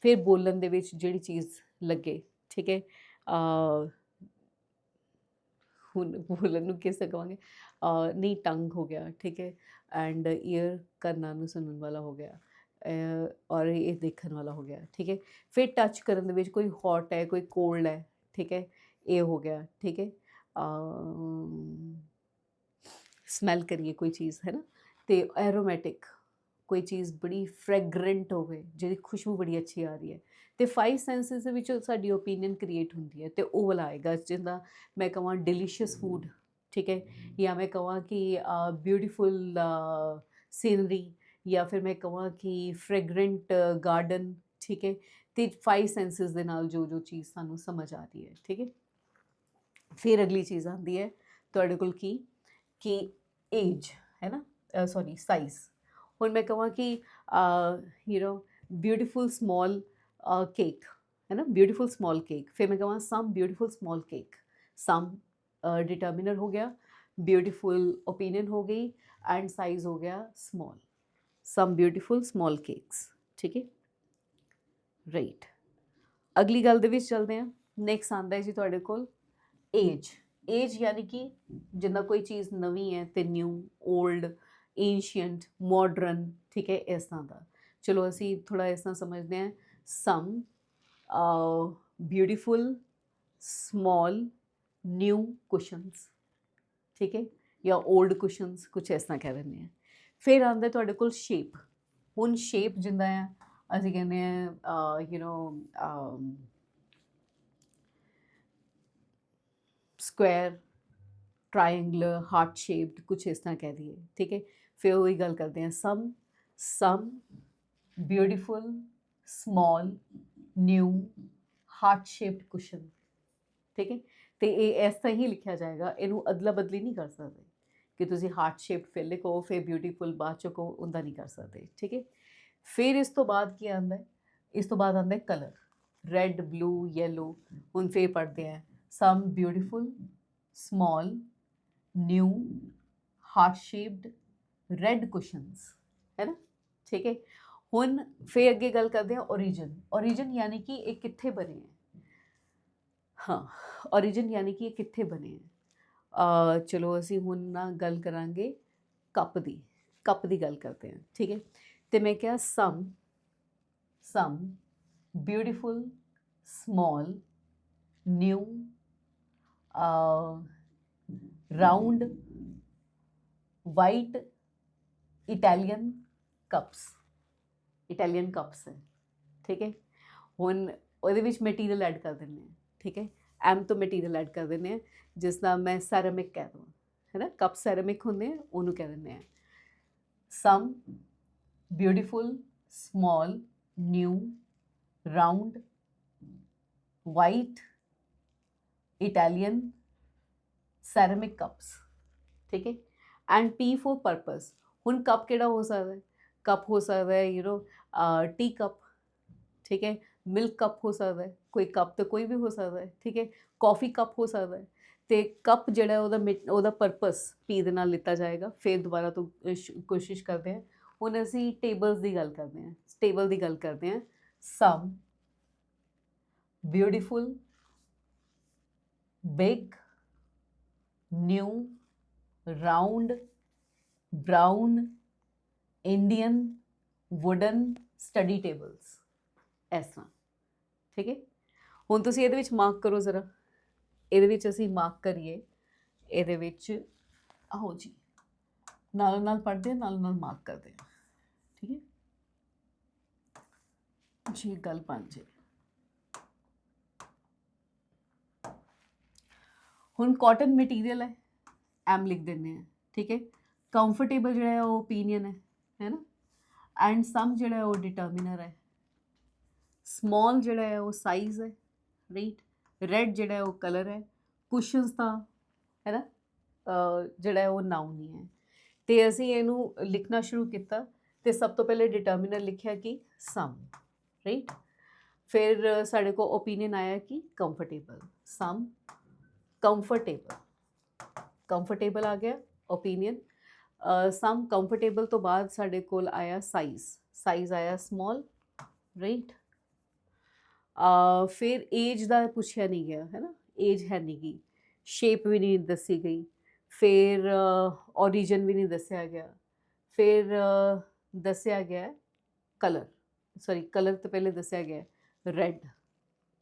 ਫਿਰ ਬੋਲਣ ਦੇ ਵਿੱਚ ਜਿਹੜੀ ਚੀਜ਼ ਲੱਗੇ, ਠੀਕ ਹੈ? ਹੁਣ ਬੋਲਣ ਨੂੰ ਕਿਸ ਤਰ੍ਹਾਂ ਕਹਾਂਗੇ? ਨਹੀਂ, ਟੰਗ ਹੋ ਗਿਆ, ਠੀਕ ਹੈ? ਐਂਡ ਈਅਰ ਕੰਨਾਂ ਨੂੰ ਸੁਣਨ ਵਾਲਾ ਹੋ ਗਿਆ, ਔਰ ਇਹ ਦੇਖਣ ਵਾਲਾ ਹੋ ਗਿਆ, ਠੀਕ ਹੈ? ਫਿਰ ਟੱਚ ਕਰਨ ਦੇ ਵਿੱਚ ਕੋਈ ਹੌਟ ਹੈ, ਕੋਈ ਕੋਲਡ ਹੈ, ਠੀਕ ਹੈ? ਇਹ ਹੋ ਗਿਆ, ਠੀਕ ਹੈ? स्मैल करिए कोई चीज़ है ना, तो एरोमैटिक कोई चीज़ बड़ी फ्रैगरेंट हो जी खुशबू बड़ी अच्छी आ रही है, तो 5 सेंसिस साडी ओपीनियन क्रिएट होंदी है, तो वो वाला आएगा। जिदा मैं कहाँ डिलीशियस फूड, ठीक है? या मैं कहाँ कि ब्यूटीफुल सीनरी, या फिर मैं कहाँ कि फ्रैगरेंट गार्डन, ठीक है? तो 5 सेंसिस दे नाल जो जो चीज़ सानू समझ आ रही है, ठीक है? फिर अगली चीज़ आती है तुहाडे कोल कि एज है ना, सॉरी साइज़। हुण मैं कहां कि you know beautiful small cake है ना, ब्यूटीफुल स्मॉल केक। फिर मैं कहां सम ब्यूटीफुल स्मॉल केक, सम डिटर्मिनर हो गया। ब्यूटीफुल ओपिनियन हो गई एंड साइज हो गया small, some beautiful small cakes. ठीक है, राइट। अगली गल ਦੇ ਵਿੱਚ ਚੱਲਦੇ ਹਾਂ। ਨੈਕਸਟ ਆਉਂਦਾ ਹੈ ਜੀ ਤੁਹਾਡੇ ਕੋਲ ਏਜ। ਏਜ ਯਾਨੀ ਕਿ ਜਿੱਦਾਂ ਕੋਈ ਚੀਜ਼ ਨਵੀਂ ਹੈ ਤੇ ਨਿਊ, ਓਲਡ, ਏਂਸ਼ੀਅੰਟ, ਮਾਡਰਨ, ਠੀਕ ਹੈ, ਇਸ ਤਰ੍ਹਾਂ ਦਾ। ਚਲੋ ਅਸੀਂ ਥੋੜ੍ਹਾ ਇਸ ਤਰ੍ਹਾਂ ਸਮਝਦੇ ਹਾਂ, ਸਮ ਬਿਊਟੀਫੁਲ ਸਮॉल ਨਿਊ ਕੁਸ਼ਨਸ, ਠੀਕ ਹੈ, ਜਾਂ ਓਲਡ ਕੁਸ਼ਨਸ, ਕੁਛ ਇਸ ਤਰ੍ਹਾਂ ਕਹਿ ਦਿੰਦੇ ਹਾਂ। ਫਿਰ ਆਉਂਦਾ ਤੁਹਾਡੇ ਕੋਲ ਸ਼ੇਪ। ਹੁਣ ਸ਼ੇਪ ਜਿੱਦਾਂ ਆ ਅਸੀਂ ਕਹਿੰਦੇ ਹਾਂ ਸਕੁਐਰ, ट्रायंगुलर, हार्ट शेप्ड, कुछ इस तरह कह दिए। ठीक है, फिर वही गल करते हैं, some beautiful small new heart shaped cushion. ठीक है, तो ये इस तरह ही लिखा जाएगा, इनू अदला बदली नहीं कर सकते कि तुसी हार्ट शेप्ड फिर लिखो फिर ब्यूटीफुल बाद चो कहो, उदा नहीं कर सकते। ठीक है, फिर इस तो बाद की आंदा है, इस तो बाद आंदा है कलर, रेड, ब्लू, येलो। हुण फिर पढ़ते हैं, some beautiful small new heart shaped red cushions, है ना। ठीक है, हुण फिर अगे गल करते हैं ओरिजिन। ओरिजिन यानी कि ये कित्थे बने हैं। हाँ, ओरिजिन यानी कि ये कित्थे बने हैं। चलो असी हुण ना गल करांगे कप दी। कप दी गल करते हैं। ठीक है, तो मैं क्या some beautiful small new round white Italian cups. Italian cups है। ठीक है, हुण ਉਹਦੇ ਵਿੱਚ मटीरियल ऐड कर देने हैं। ठीक है, एम तो मटीरियल ऐड कर देने हैं, जिस तरह मैं सैरामिक कह दूँ, है ना, कप सैरामिक होंगे उन्होंने कह देने हैं some beautiful small new round white Italian ceramic cups. ठीक है, एंड पी फॉर परपस। हुण कप केड़ा हो सकता है, कप हो सकता है टी कप। ठीक है, मिल्क कप हो सकता है, कोई कप तो कोई भी हो सकता है। ठीक है, कॉफ़ी कप हो सकता है। तो कप जिहड़ा ਉਹਦਾ परपस पी दे नाल लिता जाएगा। फिर दोबारा तो कोशिश करते हैं, हुण असीं टेबल्स की गल करते हैं। टेबल की गल करते हैं, some beautiful big new round brown Indian wooden study tables, इस तरह। ठीक है, हुण तुसीं इहदे विच मार्क करो ज़रा, इहदे विच असीं मार्क करिए, इहदे विच आओ जी नाल नाल पढ़दे नाल नाल मार्क करदे। ठीक है जी, गल बन जाए। हुण कॉटन मटीरियल है, एम लिख देने हैं। ठीक है, कंफर्टेबल जो है वो ओपीनियन है ना, एंड सम जो है वो डिटर्मिनर है, स्मॉल जो है वो साइज़ है, राइट, रेड जो है वो कलर है, कुशनस का है ना जोड़ा है वो नाउन ही है। तो असी इनू लिखना शुरू किया, तो सब तो पहले डिटर्मिनर लिखा कि सम, राइट, फिर साढ़े को ओपीनियन आया कि कंफर्टेबल, सम कंफर्टेबल, कंफर्टेबल आ गया ओपीनियन। सम कंफर्टेबल तो बाद साढ़े कोल आया साइज़, साइज़ आया स्मॉल, राइट। फिर एज का पूछा नहीं गया, है ना, एज है नहीं गई, शेप भी नहीं दसी गई, फिर ओरिजिन भी नहीं दसिया गया, फिर दसिया गया कलर, सॉरी कलर तो पहले दसिया गया रेड।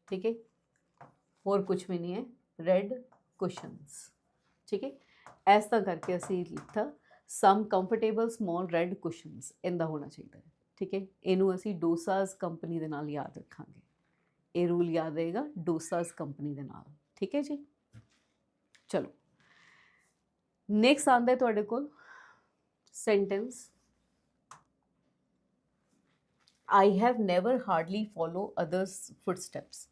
ठीक है, और कुछ भी नहीं है, रेड कुशनस। ठीक है, इस तरह करके असी लिखा सम कंफर्टेबल स्मॉल रेड कुशनस, इनका होना चाहिए। ठीक है, इनू असी डोसाज कंपनी के नाल याद रखांगे, ये रूल याद रहेगा डोसाज कंपनी के नाल। ठीक है जी, चलो नैक्सट आंदा है तुहाडे कोल sentence, I have never hardly follow others footsteps.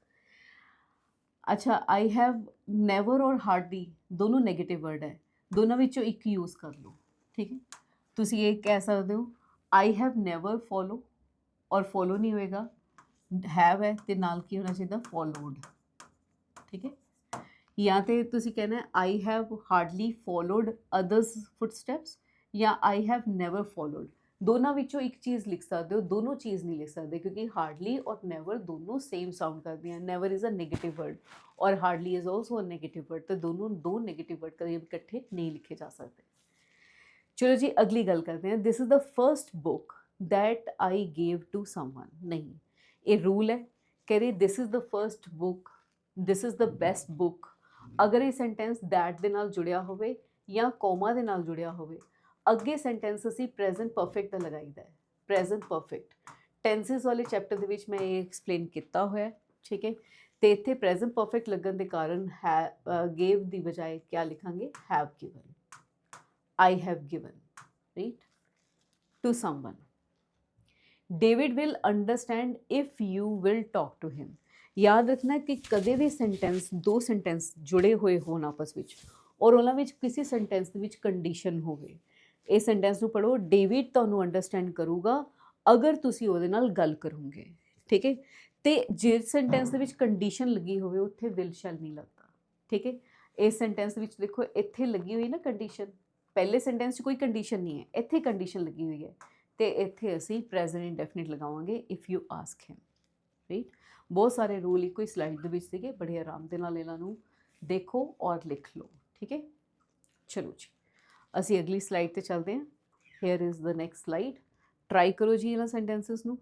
अच्छा, आई हैव नेवर और हार्डली दोनों नेगेटिव वर्ड है, दोनों विचों एक यूज़ कर लो। ठीक है, तुसी ये कह सकते हो आई हैव नेवर फॉलो, और फॉलो नहीं होएगा, हैव है तो नाल की होना चाहिए फॉलोड। ठीक है, ਜਾਂ ਤੇ ਤੁਸੀਂ ਕਹਿਣਾ I have hardly followed others footsteps ਜਾਂ ਆਈ ਹੈਵ ਨੈਵਰ ਫੋਲੋਡ। ਦੋਨਾਂ ਵਿੱਚੋਂ ਇੱਕ ਚੀਜ਼ ਲਿਖ ਸਕਦੇ ਹੋ, ਦੋਨੋਂ ਚੀਜ਼ ਨਹੀਂ ਲਿਖ ਸਕਦੇ ਕਿਉਂਕਿ ਹਾਰਡਲੀ ਔਰ ਨੈਵਰ ਦੋਨੋਂ ਸੇਮ ਸਾਊਂਡ ਕਰਦੀਆਂ। Never is a negative word ਔਰ hardly is also a negative word, ਤੇ ਦੋਨੋਂ ਦੋ ਨੈਗੇਟਿਵ ਵਰਡ ਕਦੇ ਇਕੱਠੇ ਨਹੀਂ ਲਿਖੇ ਜਾ ਸਕਦੇ। ਚਲੋ ਜੀ ਅਗਲੀ ਗੱਲ ਕਰਦੇ ਹਾਂ। This is the first book that I gave to someone. नहीं, ये रूल है। कह रही this is the first book, this is the best book. अगर ये सेंटेंस दैट ਦੇ ਨਾਲ ਜੁੜਿਆ ਹੋਵੇ ਜਾਂ ਕੋਮਾ ਦੇ ਨਾਲ ਜੁੜਿਆ ਹੋਵੇ, ਅੱਗੇ ਸੈਂਟੈਂਸ ਅਸੀਂ ਪ੍ਰੈਜ਼ੈਂਟ ਪਰਫੈਕਟ ਦਾ ਲਗਾਈਦਾ ਹੈ। ਪ੍ਰੈਜ਼ੈਂਟ ਪਰਫੈਕਟ ਟੈਂਸਿਸ ਵਾਲੇ ਚੈਪਟਰ ਦੇ ਵਿੱਚ ਮੈਂ ਇਹ ਐਕਸਪਲੇਨ ਕੀਤਾ ਹੋਇਆ, ਠੀਕ ਹੈ। ਤੇ ਇੱਥੇ ਪ੍ਰੈਜ਼ੈਂਟ ਪਰਫੈਕਟ ਲੱਗਣ ਦੇ ਕਾਰਨ ਗੇਵ ਦੀ ਬਜਾਏ ਕਿਆ ਲਿਖਾਂਗੇ? Have given. I have given, right, to someone. David will understand if you will talk to him। ਯਾਦ ਰੱਖਣਾ ਕਿ ਕਦੇ ਵੀ ਸੈਂਟੈਂਸ, ਦੋ ਸੈਂਟੈਂਸ ਜੁੜੇ ਹੋਏ ਹੋਣ ਆਪਸ ਵਿੱਚ ਔਰ ਉਹਨਾਂ ਵਿੱਚ ਕਿਸੇ ਸੈਂਟੈਂਸ ਦੇ ਵਿੱਚ ਕੰਡੀਸ਼ਨ ਹੋਵੇ, ਇਹ ਸੈਂਟੈਂਸ ਨੂੰ ਪੜ੍ਹੋ, ਡੇਵਿਡ ਤੁਹਾਨੂੰ ਅੰਡਰਸਟੈਂਡ ਕਰੂਗਾ ਅਗਰ ਤੁਸੀਂ ਉਹਦੇ ਨਾਲ ਗੱਲ ਕਰੋਗੇ, ਠੀਕ ਹੈ। ਤੇ ਜੇ ਸੈਂਟੈਂਸ ਦੇ ਵਿੱਚ ਕੰਡੀਸ਼ਨ ਲੱਗੀ ਹੋਵੇ ਉੱਥੇ ਵਿਲ ਸ਼ੈਲ ਨਹੀਂ ਲੱਗਦਾ, ਠੀਕ ਹੈ। ਇਸ ਸੈਂਟੈਂਸ ਦੇ ਵਿੱਚ ਦੇਖੋ ਇੱਥੇ ਲੱਗੀ ਹੋਈ ਨਾ ਕੰਡੀਸ਼ਨ, ਪਹਿਲੇ ਸੈਂਟੈਂਸ 'ਚ ਕੋਈ ਕੰਡੀਸ਼ਨ ਨਹੀਂ ਹੈ, ਇੱਥੇ ਕੰਡੀਸ਼ਨ ਲੱਗੀ ਹੋਈ ਹੈ ਤੇ ਇੱਥੇ ਅਸੀਂ ਪ੍ਰੈਜ਼ੈਂਟ ਇੰਡੈਫਿਨਿਟ ਲਗਾਵਾਂਗੇ if you ask him, right. ਬਹੁਤ ਸਾਰੇ ਰੂਲ ਇੱਕੋ ਹੀ ਸਲਾਈਡ ਦੇ ਵਿੱਚ ਸੀਗੇ, ਬੜੇ ਆਰਾਮ ਦੇ ਨਾਲ ਇਹਨਾਂ ਨੂੰ ਦੇਖੋ ਔਰ ਲਿਖ ਲਓ, ਠੀਕ ਹੈ। ਚਲੋ ਜੀ ਅਸੀਂ ਅਗਲੀ ਸਲਾਈਡ ਤੇ ਚੱਲਦੇ ਹਾਂ। Hair is the next slide. Try ਕਰੋ ਜੀ ਇਹਨਾਂ ਸੈਂਟੈਂਸਸ ਨੂੰ।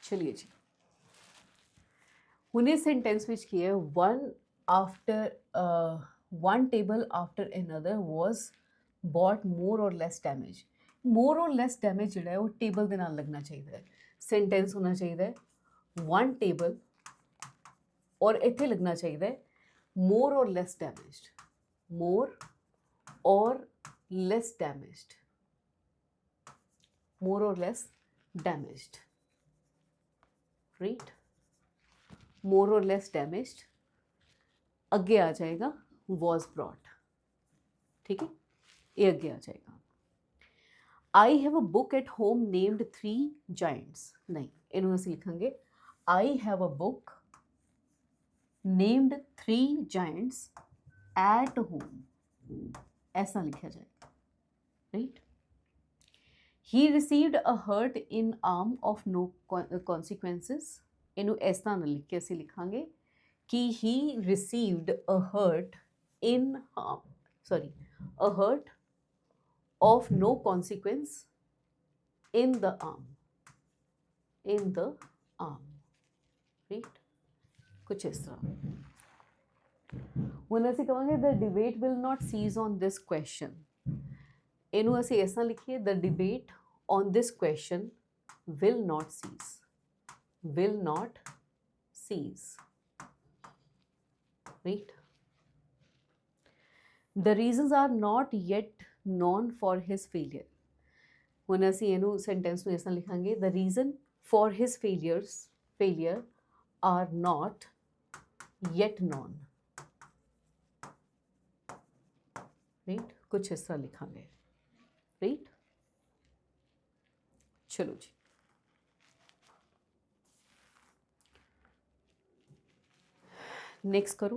चलिए जी, ਹੁਣ ਇਹ ਸੈਂਟੈਂਸ ਵਿੱਚ ਕੀ ਹੈ? one table after another was bought more or less damage। more or less damage ਜਿਹੜਾ ਹੈ ਉਹ ਟੇਬਲ ਦੇ ਨਾਲ ਲੱਗਣਾ ਚਾਹੀਦਾ ਹੈ। ਸੈਂਟੈਂਸ ਹੋਣਾ ਚਾਹੀਦਾ ਹੈ one table ਔਰ ਇੱਥੇ ਲੱਗਣਾ ਚਾਹੀਦਾ ਹੈ more or less damaged, more or less damaged, more or less damaged, right। more or less damaged ਅੱਗੇ ਆ ਜਾਏਗਾ was brought, ठीक है, ये ਅੱਗੇ ਆ ਜਾਏਗਾ। I have a book at home named Three Giants। नहीं, ਇਹਨੂੰ ਅਸੀਂ ਲਿਖਾਂਗੇ I have a book named Three Giants at home। ऐसा लिखा जाएगा, right। He received a hurt in arm of no consequences। ਇਹਨੂੰ ਇਸ ਤਰ੍ਹਾਂ ਨਾਲ ਲਿਖ ਕੇ ਅਸੀਂ ਲਿਖਾਂਗੇ ਕਿ he received a hurt in arm, sorry, a hurt of no consequence in the arm, in the arm, right। ਕੁਛ ਇਸ ਤਰ੍ਹਾਂ। ਹੁਣ ਅਸੀਂ ਕਹਾਂਗੇ the debate will not cease on this question। ਇਹਨੂੰ ਅਸੀਂ ਇਸ ਤਰ੍ਹਾਂ ਲਿਖੀਏ the debate on this question will not cease, will not cease, right। the reasons are not yet known for his failure। ਹੁਣ ਅਸੀਂ ਇਹਨੂੰ ਸੈਂਟੈਂਸ ਨੂੰ ਇਸ ਤਰ੍ਹਾਂ ਲਿਖਾਂਗੇ the reason for his failure are not yet known, right। ਕੁਛ ਇਸ ਤਰ੍ਹਾਂ ਲਿਖਾਂਗੇ, right। ਚਲੋ ਜੀ नेक्स्ट करो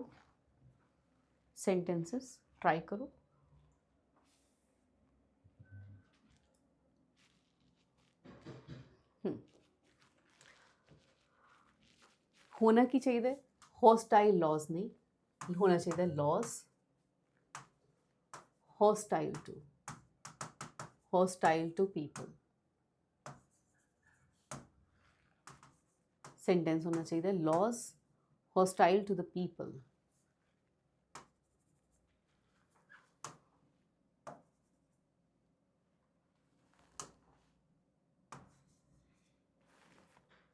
ट्राई करो। होना की चाहिए, हॉस्टाइल लॉज नहीं, होना चाहिए laws hostile to people. Sentence होना चाहिए laws hostile to the people.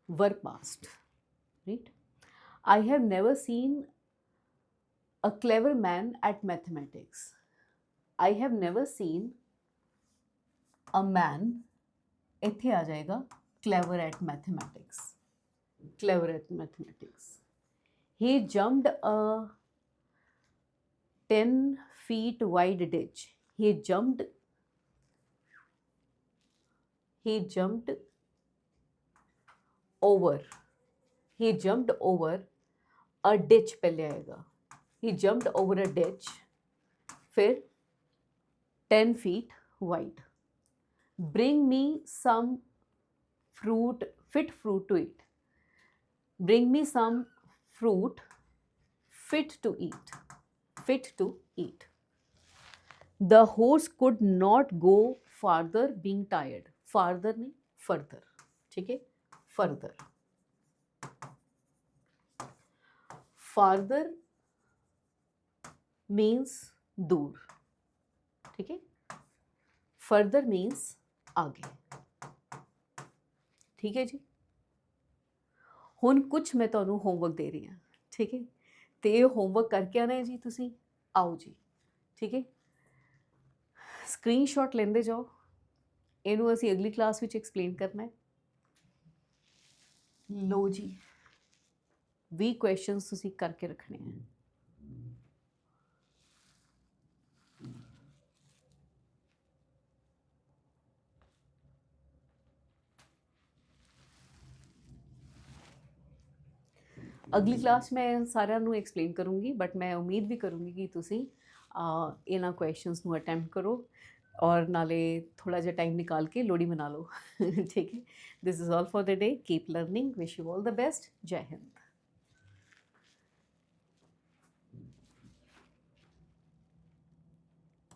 Verb past, right? I have never seen a clever man at mathematics. I have never seen a man, ਇੱਥੇ ਆ ਜਾਏਗਾ clever at mathematics. Clever at mathematics. He jumped a 10 feet wide ditch. He jumped over a ditch पहले आएगा। He jumped over a ditch, फिर 10 feet wide. Bring me some fit fruit to eat. Bring me some fruit fit to eat. The horse could not go farther being tired. Farther नहीं, further, ठीक है, further. Farther means दूर, ठीक है, further means आगे, ठीक है जी। ਹੁਣ ਕੁਝ ਮੈਂ ਤੁਹਾਨੂੰ ਹੋਮਵਰਕ ਦੇ ਰਹੀ ਹਾਂ, ਠੀਕ ਹੈ, ਤੇ ਇਹ ਹੋਮਵਰਕ ਕਰਕੇ ਆਣਾ ਹੈ ਜੀ ਤੁਸੀਂ, ਆਓ ਜੀ, ਠੀਕ ਹੈ। ਸਕਰੀਨਸ਼ਾਟ ਲੈਂਦੇ ਜਾਓ, ਇਹਨੂੰ ਅਸੀਂ ਅਗਲੀ ਕਲਾਸ ਵਿੱਚ ਐਕਸਪਲੇਨ ਕਰਨਾ ਹੈ। ਲਓ ਜੀ, 20 ਕੁਐਸਚਨਸ ਤੁਸੀਂ ਕਰਕੇ ਰੱਖਣੇ ਹੈ। ਅਗਲੀ ਕਲਾਸ ਮੈਂ ਸਾਰਿਆਂ ਨੂੰ ਐਕਸਪਲੇਨ ਕਰੂੰਗੀ, ਬਟ ਮੈਂ ਉਮੀਦ ਵੀ ਕਰੂੰਗੀ ਕਿ ਤੁਸੀਂ ਇਹਨਾਂ ਕੁਐਸਚਨਸ ਨੂੰ ਅਟੈਂਪਟ ਕਰੋ ਔਰ ਨਾਲੇ ਥੋੜਾ ਜਿਹਾ ਟਾਈਮ ਨਿਕਾਲ ਕੇ ਲੋਹੜੀ ਮਨਾ ਲਓ, ਠੀਕ ਹੈ। This is all for the day. Keep learning. Wish you all the best. ਜੈ ਹਿੰਦ।